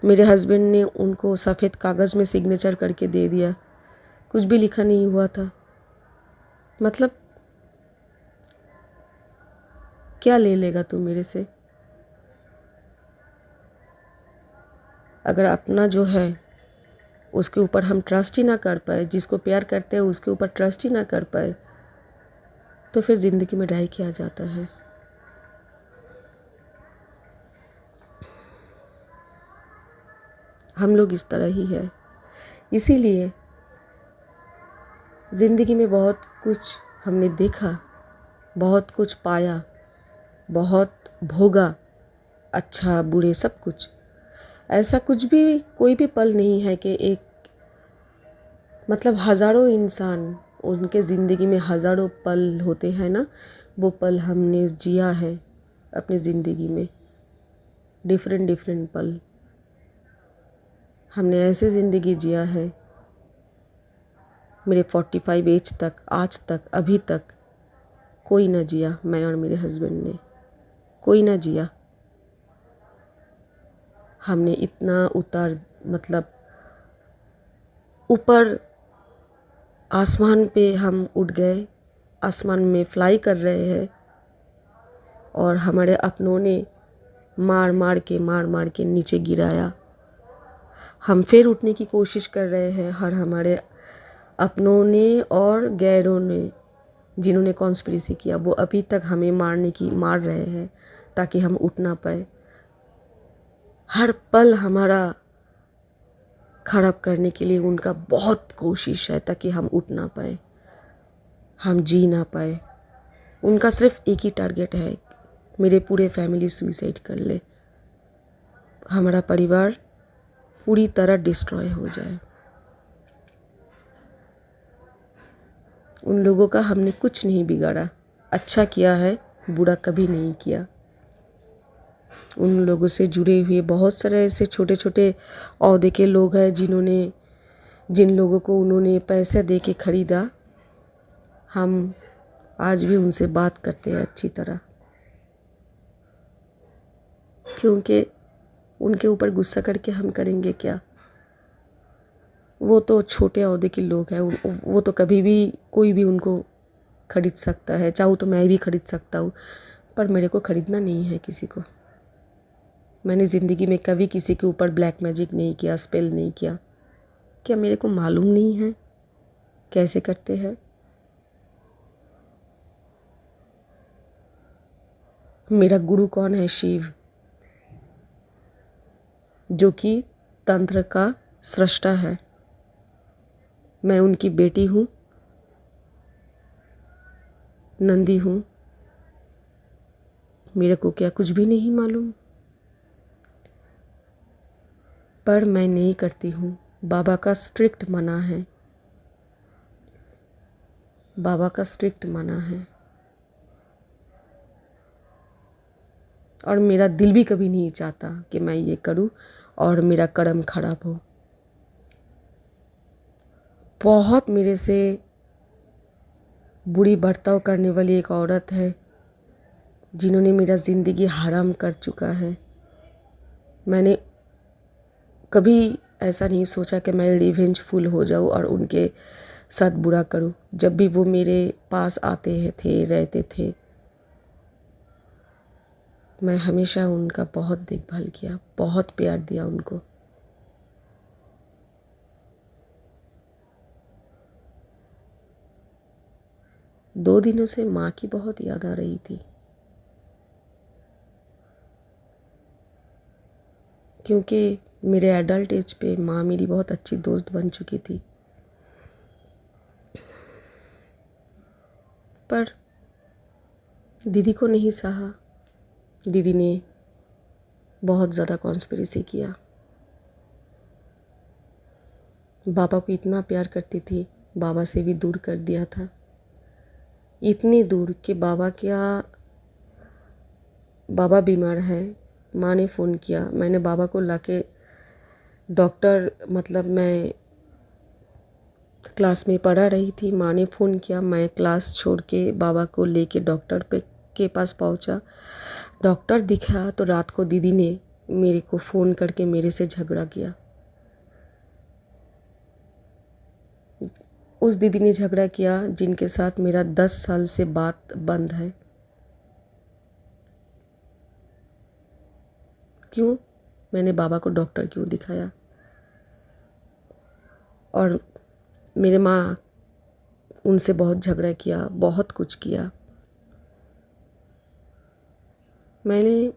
Speaker 1: मेरे हस्बैंड ने उनको सफ़ेद कागज़ में सिग्नेचर करके दे दिया, कुछ भी लिखा नहीं हुआ था। मतलब क्या ले लेगा तू मेरे से? अगर अपना जो है उसके ऊपर हम ट्रस्ट ही ना कर पाए, जिसको प्यार करते हैं उसके ऊपर ट्रस्ट ही ना कर पाए, तो फिर ज़िंदगी में रह क्या जाता है? हम लोग इस तरह ही है। इसीलिए ज़िंदगी में बहुत कुछ हमने देखा, बहुत कुछ पाया, बहुत भोगा, अच्छा बुरे सब कुछ। ऐसा कुछ भी कोई भी पल नहीं है कि एक, मतलब हज़ारों इंसान, उनके ज़िंदगी में हज़ारों पल होते हैं ना, वो पल हमने जिया है अपनी ज़िंदगी में। डिफरेंट पल हमने ऐसे ज़िंदगी जिया है। मेरे 45 एज तक, आज तक, अभी तक कोई ना जिया, मैं और मेरे हस्बैंड ने कोई ना जिया। हमने इतना उतार, मतलब ऊपर आसमान पे हम उड़ गए, आसमान में फ्लाई कर रहे हैं, और हमारे अपनों ने मार मार के नीचे गिराया। हम फिर उठने की कोशिश कर रहे हैं, हर हमारे अपनों ने और गैरों ने जिन्होंने कॉन्स्पिरेसी किया वो अभी तक हमें मार रहे हैं ताकि हम उठ ना पाए। हर पल हमारा खराब करने के लिए उनका बहुत कोशिश है ताकि हम उठ ना पाए, हम जी ना पाए। उनका सिर्फ एक ही टारगेट है, मेरे पूरे फैमिली सुसाइड कर ले, हमारा परिवार पूरी तरह डिस्ट्रॉय हो जाए। उन लोगों का हमने कुछ नहीं बिगाड़ा, अच्छा किया है, बुरा कभी नहीं किया। उन लोगों से जुड़े हुए बहुत सारे ऐसे छोटे छोटे ओहदे के लोग हैं जिन लोगों को उन्होंने पैसे दे के ख़रीदा। हम आज भी उनसे बात करते हैं अच्छी तरह, क्योंकि उनके ऊपर गुस्सा करके हम करेंगे क्या। वो तो छोटे ओहदे के लोग हैं, वो तो कभी भी कोई भी उनको ख़रीद सकता है, चाहूँ तो मैं भी ख़रीद सकता हूँ, पर मेरे को ख़रीदना नहीं है किसी को। मैंने ज़िंदगी में कभी किसी के ऊपर ब्लैक मैजिक नहीं किया, स्पेल नहीं किया। क्या मेरे को मालूम नहीं है कैसे करते हैं? मेरा गुरु कौन है? शिव, जो कि तंत्र का सृष्टा है। मैं उनकी बेटी हूँ, नंदी हूँ। मेरे को क्या कुछ भी नहीं मालूम, पर मैं नहीं करती हूँ। बाबा का स्ट्रिक्ट मना है, बाबा का स्ट्रिक्ट मना है। और मेरा दिल भी कभी नहीं चाहता कि मैं ये करूँ और मेरा कर्म खराब हो। बहुत मेरे से बुरी बर्ताव करने वाली एक औरत है जिन्होंने मेरा ज़िंदगी हराम कर चुका है। मैंने कभी ऐसा नहीं सोचा कि मैं रिवेंजफुल हो जाऊँ और उनके साथ बुरा करूँ। जब भी वो मेरे पास आते थे, रहते थे, मैं हमेशा उनका बहुत देखभाल किया, बहुत प्यार दिया उनको। दो दिनों से माँ की बहुत याद आ रही थी, क्योंकि मेरे एडल्ट एज पे माँ मेरी बहुत अच्छी दोस्त बन चुकी थी। पर दीदी को नहीं सहा। दीदी ने बहुत ज़्यादा कॉन्स्पिरेसी किया। बाबा को इतना प्यार करती थी, बाबा से भी दूर कर दिया था। इतनी दूर कि बाबा बीमार है। माँ ने फ़ोन किया, मैंने बाबा को लाके डॉक्टर, मतलब मैं क्लास में पढ़ा रही थी, माँ ने फ़ोन किया, मैं क्लास छोड़ के बाबा को लेके डॉक्टर के पास पहुँचा। डॉक्टर दिखा तो रात को दीदी ने मेरे को फ़ोन करके मेरे से झगड़ा किया। उस दीदी ने झगड़ा किया जिनके साथ मेरा 10 साल से बात बंद है। क्यों? मैंने बाबा को डॉक्टर क्यों दिखाया? और मेरे माँ उनसे बहुत झगड़ा किया, बहुत कुछ किया। मैं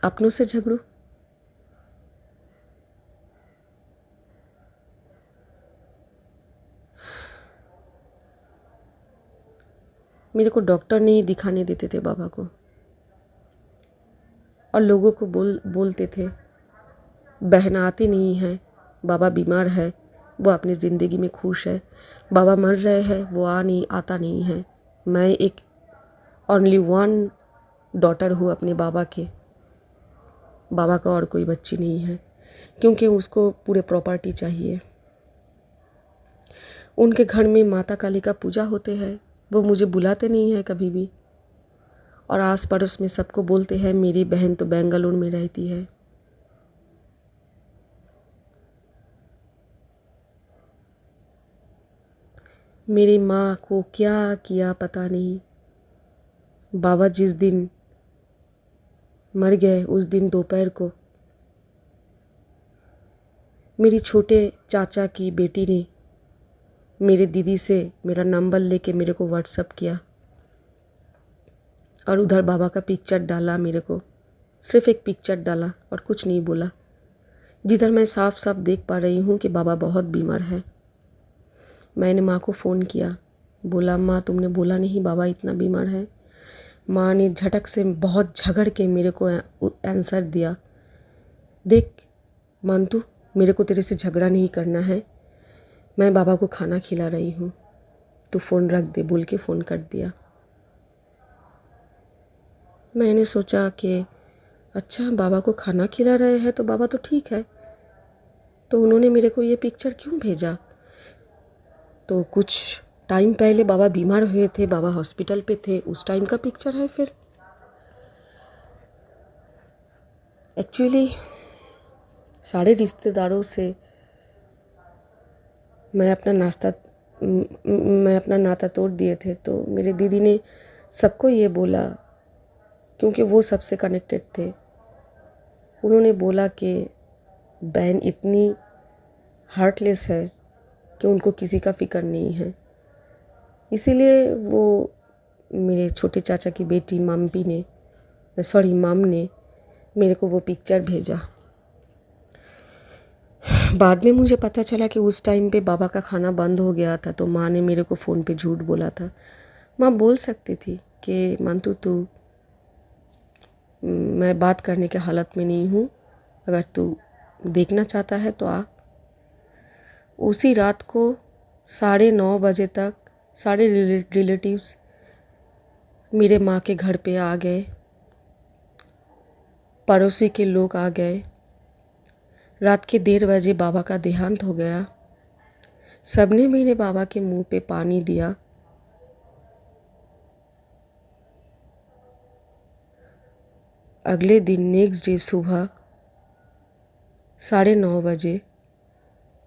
Speaker 1: अपनों से झगड़ूं? मेरे को डॉक्टर नहीं दिखाने देते थे बाबा को, और लोगों को बोलते थे बहन आती नहीं है, बाबा बीमार है, वो अपनी ज़िंदगी में खुश है, बाबा मर रहे हैं, वो आता नहीं है। मैं एक ओनली वन डॉटर हूँ अपने बाबा के। बाबा का और कोई बच्ची नहीं है, क्योंकि उसको पूरे प्रॉपर्टी चाहिए। उनके घर में माता काली का पूजा होते हैं, वो मुझे बुलाते नहीं हैं कभी भी। और आस पड़ोस में सबको बोलते हैं मेरी बहन तो बेंगलुरु में रहती है। मेरी माँ को क्या किया पता नहीं। बाबा जिस दिन मर गए उस दिन दोपहर को। मेरी छोटे चाचा की बेटी ने मेरे दीदी से मेरा नंबर लेके मेरे को व्हाट्सअप किया और उधर बाबा का पिक्चर डाला मेरे को, सिर्फ एक पिक्चर डाला और कुछ नहीं बोला, जिधर मैं साफ साफ देख पा रही हूँ कि बाबा बहुत बीमार है। मैंने माँ को फ़ोन किया, बोला माँ तुमने बोला नहीं बाबा इतना बीमार है। माँ ने झटक से बहुत झगड़ के मेरे को आंसर दिया, देख मानतू मेरे को तेरे से झगड़ा नहीं करना है, मैं बाबा को खाना खिला रही हूँ, तू फ़ोन रख दे बोल के फ़ोन कर दिया। मैंने सोचा कि अच्छा बाबा को खाना खिला रहे हैं तो बाबा तो ठीक है, तो उन्होंने मेरे को ये पिक्चर क्यों भेजा। तो कुछ टाइम पहले बाबा बीमार हुए थे, बाबा हॉस्पिटल पे थे, उस टाइम का पिक्चर है। फिर एक्चुअली सारे रिश्तेदारों से मैं अपना नाता तोड़ दिए थे। तो मेरे दीदी ने सबको ये बोला, क्योंकि वो सबसे कनेक्टेड थे, उन्होंने बोला कि बहन इतनी हार्टलेस है कि उनको किसी का फ़िक्र नहीं है। इसीलिए वो मेरे छोटे चाचा की बेटी माम ने मेरे को वो पिक्चर भेजा। बाद में मुझे पता चला कि उस टाइम पे बाबा का खाना बंद हो गया था, तो माँ ने मेरे को फ़ोन पे झूठ बोला था। माँ बोल सकती थी कि मानतू तू मैं बात करने के हालत में नहीं हूँ, अगर तू देखना चाहता है तो आ। उसी रात को 9:30 बजे तक सारे रिलेटिव्स मेरे माँ के घर पे आ गए, पड़ोसी के लोग आ गए। रात के 1:30 बजे बाबा का देहांत हो गया। सबने मेरे बाबा के मुंह पे पानी दिया। अगले दिन नेक्स्ट डे सुबह 9:30 बजे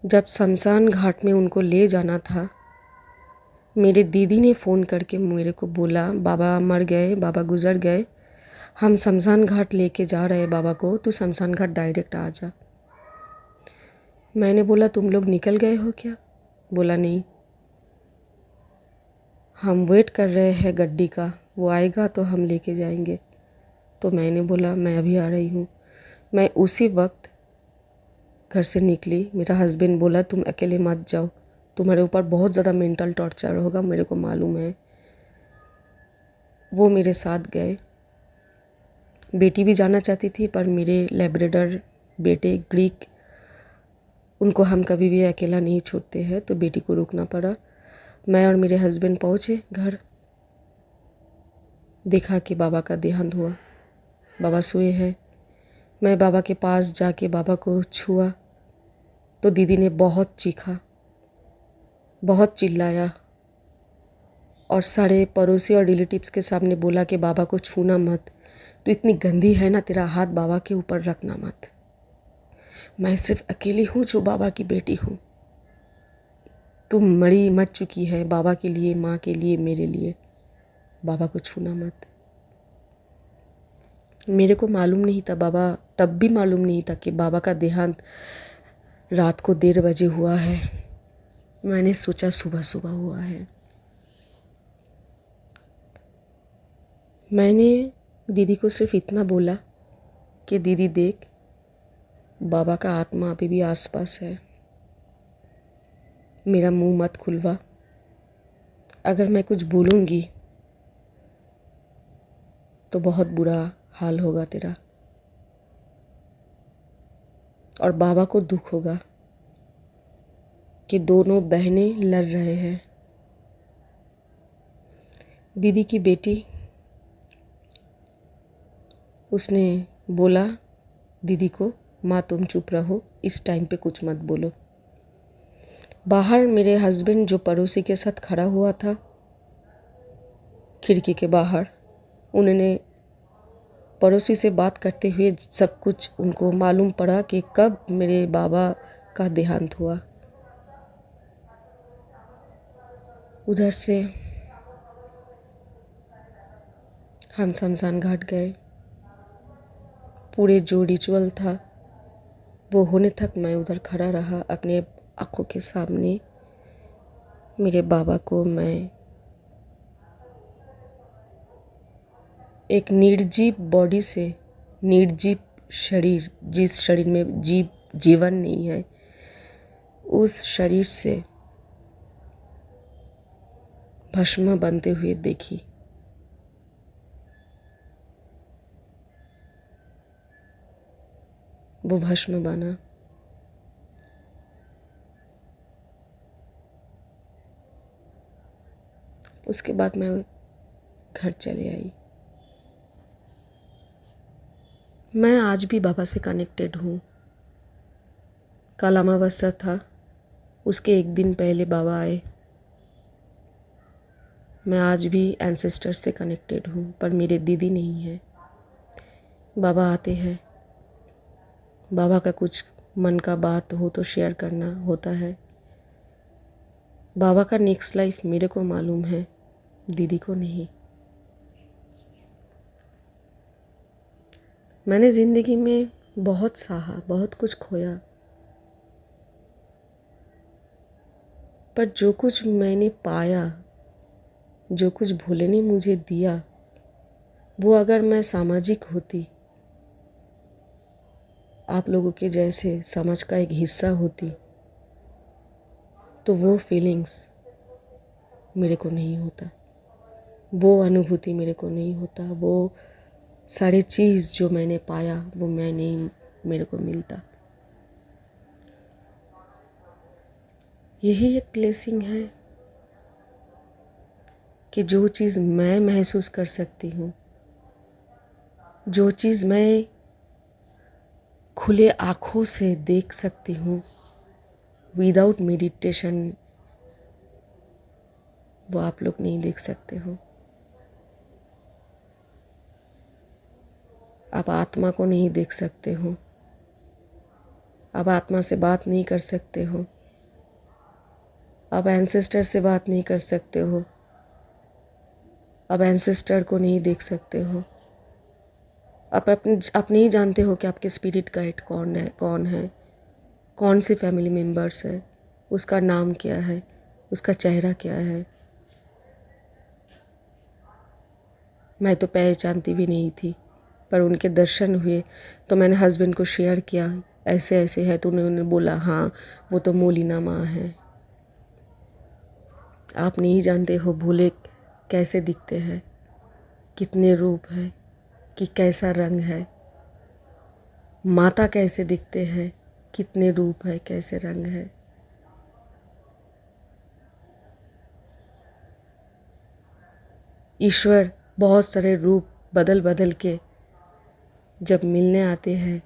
Speaker 1: जब शमशान घाट में उनको ले जाना था, मेरे दीदी ने फ़ोन करके मेरे को बोला बाबा मर गए, बाबा गुज़र गए, हम शमशान घाट लेके जा रहे हैं बाबा को, तू शमशान घाट डायरेक्ट आ जा। मैंने बोला तुम लोग निकल गए हो क्या? बोला नहीं, हम वेट कर रहे हैं गड्डी का, वो आएगा तो हम लेके जाएंगे। तो मैंने बोला मैं अभी आ रही हूँ। मैं उसी वक्त घर से निकली। मेरा हस्बैंड बोला तुम अकेले मत जाओ, तुम्हारे ऊपर बहुत ज़्यादा मेंटल टॉर्चर होगा, मेरे को मालूम है। वो मेरे साथ गए। बेटी भी जाना चाहती थी, पर मेरे लैब्राडोर बेटे ग्रीक, उनको हम कभी भी अकेला नहीं छोड़ते हैं, तो बेटी को रुकना पड़ा। मैं और मेरे हस्बैंड पहुँचे घर। देखा कि बाबा का देहांत हुआ, बाबा सोए हैं। मैं बाबा के पास जाके बाबा को छुआ तो दीदी ने बहुत चीखा, बहुत चिल्लाया और सारे पड़ोसी और रिलेटिव्स के सामने बोला कि बाबा को छूना मत, तो इतनी गंदी है ना, तेरा हाथ बाबा के ऊपर रखना मत। मैं सिर्फ अकेली हूँ जो बाबा की बेटी हूँ, तू मर चुकी है बाबा के लिए, माँ के लिए, मेरे लिए, बाबा को छूना मत। मेरे को मालूम नहीं था, बाबा तब भी मालूम नहीं था कि बाबा का देहांत रात को 1:30 बजे हुआ है। मैंने सोचा सुबह सुबह हुआ है। मैंने दीदी को सिर्फ इतना बोला कि दीदी देख, बाबा का आत्मा अभी भी आसपास है, मेरा मुंह मत खुलवा, अगर मैं कुछ बोलूँगी तो बहुत बुरा हाल होगा तेरा और बाबा को दुख होगा कि दोनों बहनें लड़ रहे हैं। दीदी की बेटी, उसने बोला दीदी को माँ तुम चुप रहो, इस टाइम पे कुछ मत बोलो। बाहर मेरे हस्बैंड जो पड़ोसी के साथ खड़ा हुआ था खिड़की के बाहर, उन्होंने पड़ोसी से बात करते हुए सब कुछ उनको मालूम पड़ा कि कब मेरे बाबा का देहांत हुआ। उधर से हम शमशान घाट गए। पूरे जो रिचुअल था वो होने तक मैं उधर खड़ा रहा अपने आँखों के सामने। मेरे बाबा को मैं एक निर्जीव बॉडी से, निर्जीव शरीर, जिस शरीर में जीवन नहीं है, उस शरीर से भस्म बनते हुए देखी। वो भस्म बना। उसके बाद मैं घर चले आई। मैं आज भी बाबा से कनेक्टेड हूँ। कल अमावस्या था, उसके एक दिन पहले बाबा आए। मैं आज भी एंसेस्टर से कनेक्टेड हूँ, पर मेरे दीदी नहीं है। बाबा आते हैं, बाबा का कुछ मन का बात हो तो शेयर करना होता है। बाबा का नेक्स्ट लाइफ मेरे को मालूम है, दीदी को नहीं। मैंने ज़िंदगी में बहुत सहा, बहुत कुछ खोया, पर जो कुछ मैंने पाया, जो कुछ भोले ने मुझे दिया, वो अगर मैं सामाजिक होती, आप लोगों के जैसे समाज का एक हिस्सा होती, तो वो फीलिंग्स मेरे को नहीं होता, वो अनुभूति मेरे को नहीं होता, वो सारी चीज़ जो मैंने पाया वो मैं नहीं, मेरे को मिलता। यही एक ब्लेसिंग है कि जो चीज़ मैं महसूस कर सकती हूँ, जो चीज़ मैं खुले आँखों से देख सकती हूँ विदाउट मेडिटेशन, वो आप लोग नहीं देख सकते हो। आप आत्मा को नहीं देख सकते हो, आप आत्मा से बात नहीं कर सकते हो, आप एंसेस्टर से बात नहीं कर सकते हो, आप एंसेस्टर को नहीं देख सकते हो। आप नहीं जानते हो कि आपके स्पिरिट गाइड कौन है, कौन से फैमिली मेम्बर्स है, उसका नाम क्या है, उसका चेहरा क्या है। मैं तो पहचानती भी नहीं थी, पर उनके दर्शन हुए तो मैंने हस्बैंड को शेयर किया, ऐसे ऐसे है, तो उन्होंने बोला हाँ वो तो मोलिना माँ है। आप नहीं जानते हो भोले कैसे दिखते हैं, कितने रूप है, कि कैसा रंग है। माता कैसे दिखते हैं, कितने रूप है, कैसे रंग है। ईश्वर बहुत सारे रूप बदल बदल के जब मिलने आते हैं,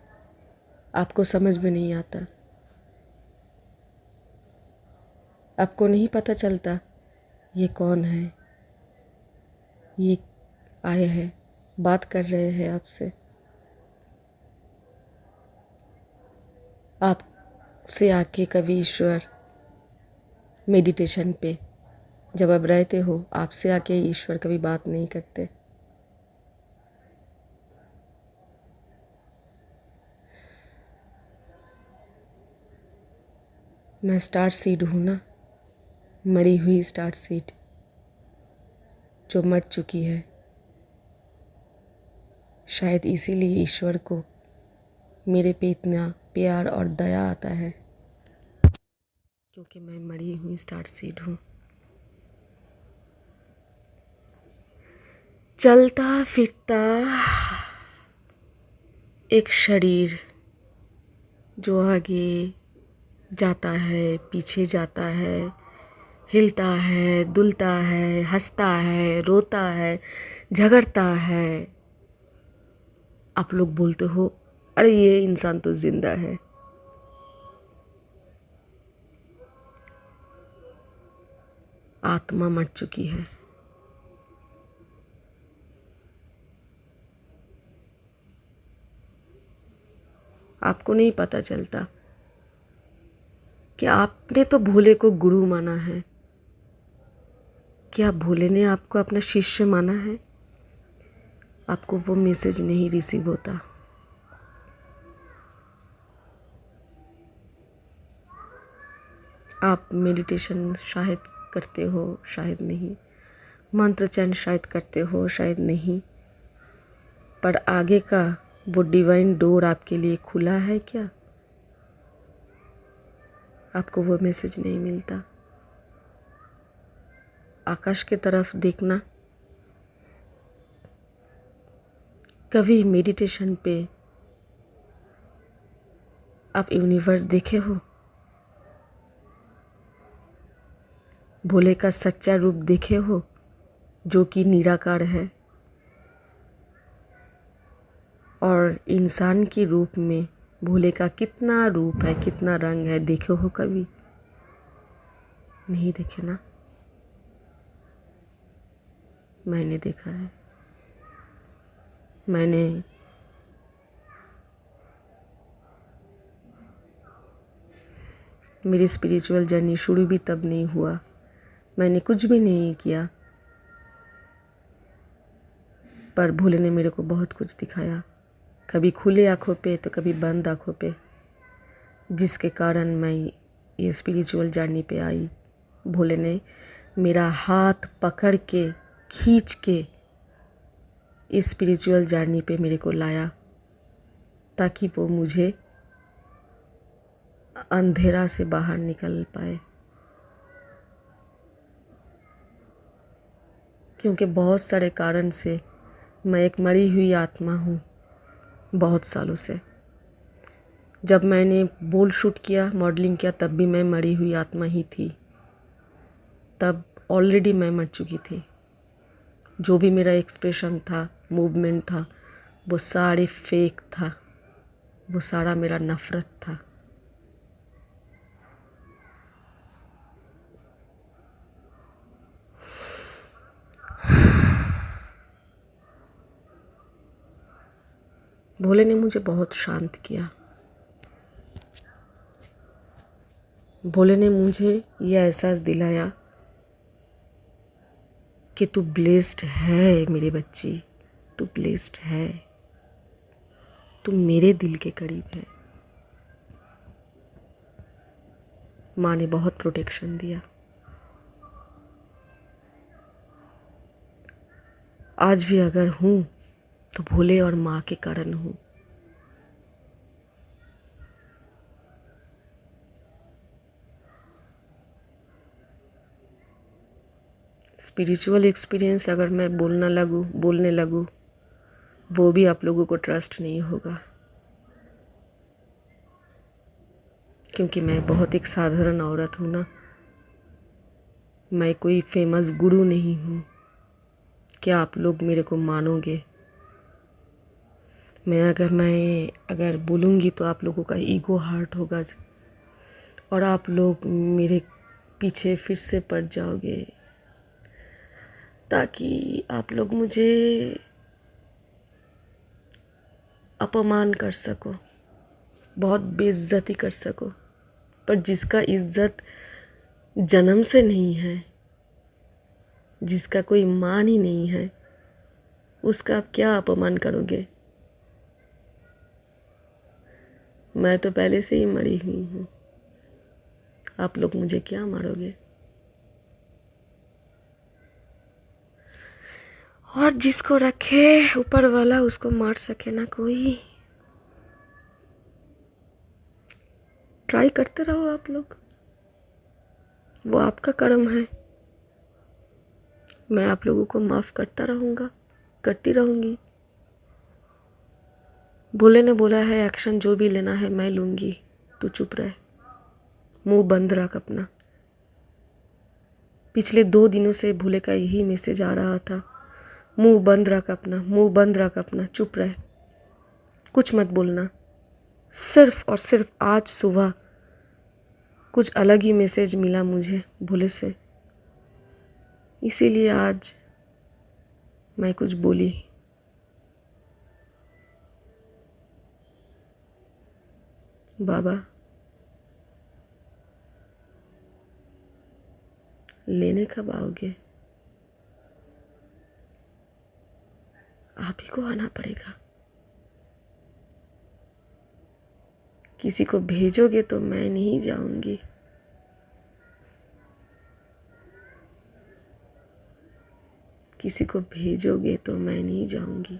Speaker 1: आपको समझ में नहीं आता, आपको नहीं पता चलता ये कौन है। ये आए हैं, बात कर रहे हैं आपसे, आपसे आके कभी ईश्वर मेडिटेशन पे जब आप रहते हो, आपसे आके ईश्वर कभी बात नहीं करते। मैं स्टार सीड हूँ ना, मरी हुई स्टार सीड जो मर चुकी है। शायद इसीलिए ईश्वर को मेरे पे इतना प्यार और दया आता है, क्योंकि मैं मरी हुई स्टार सीड हूँ। चलता फिरता एक शरीर जो आगे जाता है, पीछे जाता है, हिलता है, डुलता है, हंसता है, रोता है, झगड़ता है। आप लोग बोलते हो अरे ये इंसान तो जिंदा है। आत्मा मर चुकी है। आपको नहीं पता चलता कि आपने तो भोले को गुरु माना है, क्या भोले ने आपको अपना शिष्य माना है? आपको वो मैसेज नहीं रिसीव होता। आप मेडिटेशन शायद करते हो, शायद नहीं, मंत्र चयन शायद करते हो, शायद नहीं, पर आगे का वो डिवाइन डोर आपके लिए खुला है क्या? आपको वो मैसेज नहीं मिलता। आकाश की तरफ देखना। कभी मेडिटेशन पे आप यूनिवर्स देखे हो? भोले का सच्चा रूप देखे हो, जो कि निराकार है, और इंसान के रूप में भोले का कितना रूप है, कितना रंग है, देखे हो कभी? नहीं देखे ना? मैंने देखा है। मेरी स्पिरिचुअल जर्नी शुरू भी तब नहीं हुआ, मैंने कुछ भी नहीं किया, पर भोले ने मेरे को बहुत कुछ दिखाया, कभी खुले आँखों पे तो कभी बंद आँखों पे, जिसके कारण मैं ये स्पिरिचुअल जर्नी पे आई। भोले ने मेरा हाथ पकड़ के, खींच के इस स्पिरिचुअल जर्नी पे मेरे को लाया, ताकि वो मुझे अंधेरा से बाहर निकल पाए। क्योंकि बहुत सारे कारण से मैं एक मरी हुई आत्मा हूँ बहुत सालों से। जब मैंने बोल शूट किया, मॉडलिंग किया, तब भी मैं मरी हुई आत्मा ही थी। तब ऑलरेडी मैं मर चुकी थी। जो भी मेरा एक्सप्रेशन था, मूवमेंट था, वो सारे फेक था, वो सारा मेरा नफ़रत था। भोले ने मुझे बहुत शांत किया। भोले ने मुझे यह एहसास दिलाया कि तू ब्लेस्ड है मेरी बच्ची, तू ब्लेस्ड है, तू मेरे दिल के करीब है। माँ ने बहुत प्रोटेक्शन दिया। आज भी अगर हूँ तो भोले और माँ के कारण हूँ। स्पिरिचुअल एक्सपीरियंस अगर मैं बोलने लगूँ, वो भी आप लोगों को ट्रस्ट नहीं होगा, क्योंकि मैं बहुत एक साधारण औरत हूँ ना। मैं कोई फेमस गुरु नहीं हूँ। क्या आप लोग मेरे को मानोगे? मैं अगर बोलूँगी तो आप लोगों का ईगो हर्ट होगा और आप लोग मेरे पीछे फिर से पड़ जाओगे, ताकि आप लोग मुझे अपमान कर सको, बहुत बेइज्जती कर सको। पर जिसका इज्जत जन्म से नहीं है, जिसका कोई मान ही नहीं है, उसका आप क्या अपमान करोगे? मैं तो पहले से ही मरी हुई हूँ, आप लोग मुझे क्या मारोगे? और जिसको रखे ऊपर वाला, उसको मार सके ना कोई। ट्राई करते रहो आप लोग, वो आपका कर्म है। मैं आप लोगों को माफ़ करता रहूँगा, करती रहूँगी। भोले ने बोला है एक्शन जो भी लेना है मैं लूँगी, तू चुप रह, मुंह बंद रख अपना। पिछले 2 दिनों से भोले का यही मैसेज आ रहा था, मुंह बंद रख अपना, मुंह बंद रख अपना, चुप रह, कुछ मत बोलना। सिर्फ और सिर्फ आज सुबह कुछ अलग ही मैसेज मिला मुझे भोले से, इसीलिए आज मैं कुछ बोली। बाबा लेने कब आओगे? आप ही को आना पड़ेगा। किसी को भेजोगे तो मैं नहीं जाऊंगी। किसी को भेजोगे तो मैं नहीं जाऊंगी।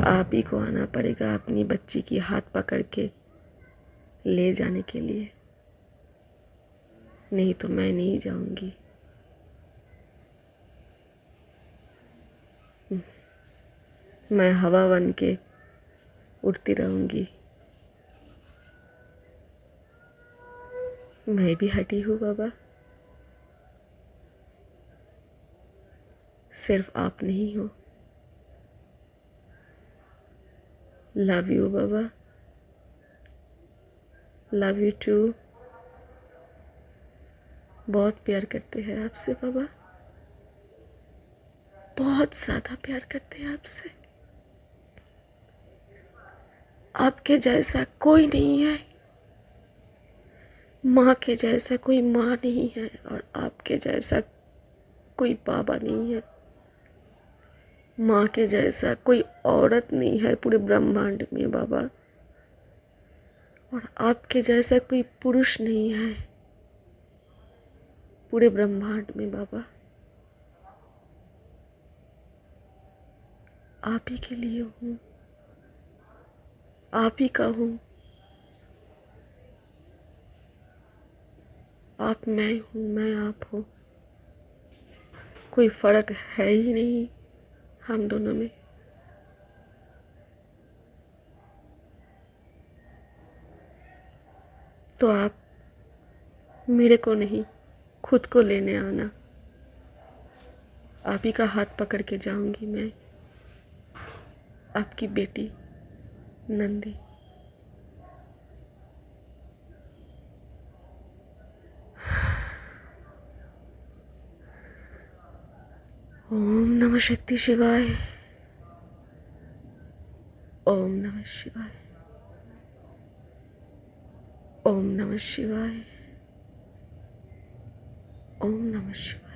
Speaker 1: आप ही को आना पड़ेगा अपनी बच्ची की हाथ पकड़ के ले जाने के लिए, नहीं तो मैं नहीं जाऊंगी। मैं हवा बन के उड़ती रहूंगी। मैं भी हटी हूँ बाबा, सिर्फ आप नहीं हो। Love you Baba, love you too. बहुत प्यार करते हैं आपसे बाबा, बहुत ज़्यादा प्यार करते हैं आपसे। आपके जैसा कोई नहीं है, माँ के जैसा कोई माँ नहीं है, और आपके जैसा कोई बाबा नहीं है। माँ के जैसा कोई औरत नहीं है पूरे ब्रह्मांड में बाबा, और आपके जैसा कोई पुरुष नहीं है पूरे ब्रह्मांड में बाबा। आप ही के लिए हूँ, आप ही का हूँ। आप मैं हूँ, मैं आप हूँ, कोई फर्क है ही नहीं हम दोनों में। तो आप मेरे को नहीं, खुद को लेने आना। आप ही का हाथ पकड़ के जाऊंगी मैं, आपकी बेटी नंदी। ओम नमः शक्ति शिवाय, ओम नमः शिवाय, ओम नमः शिवाय, ओम नमः शिवाय।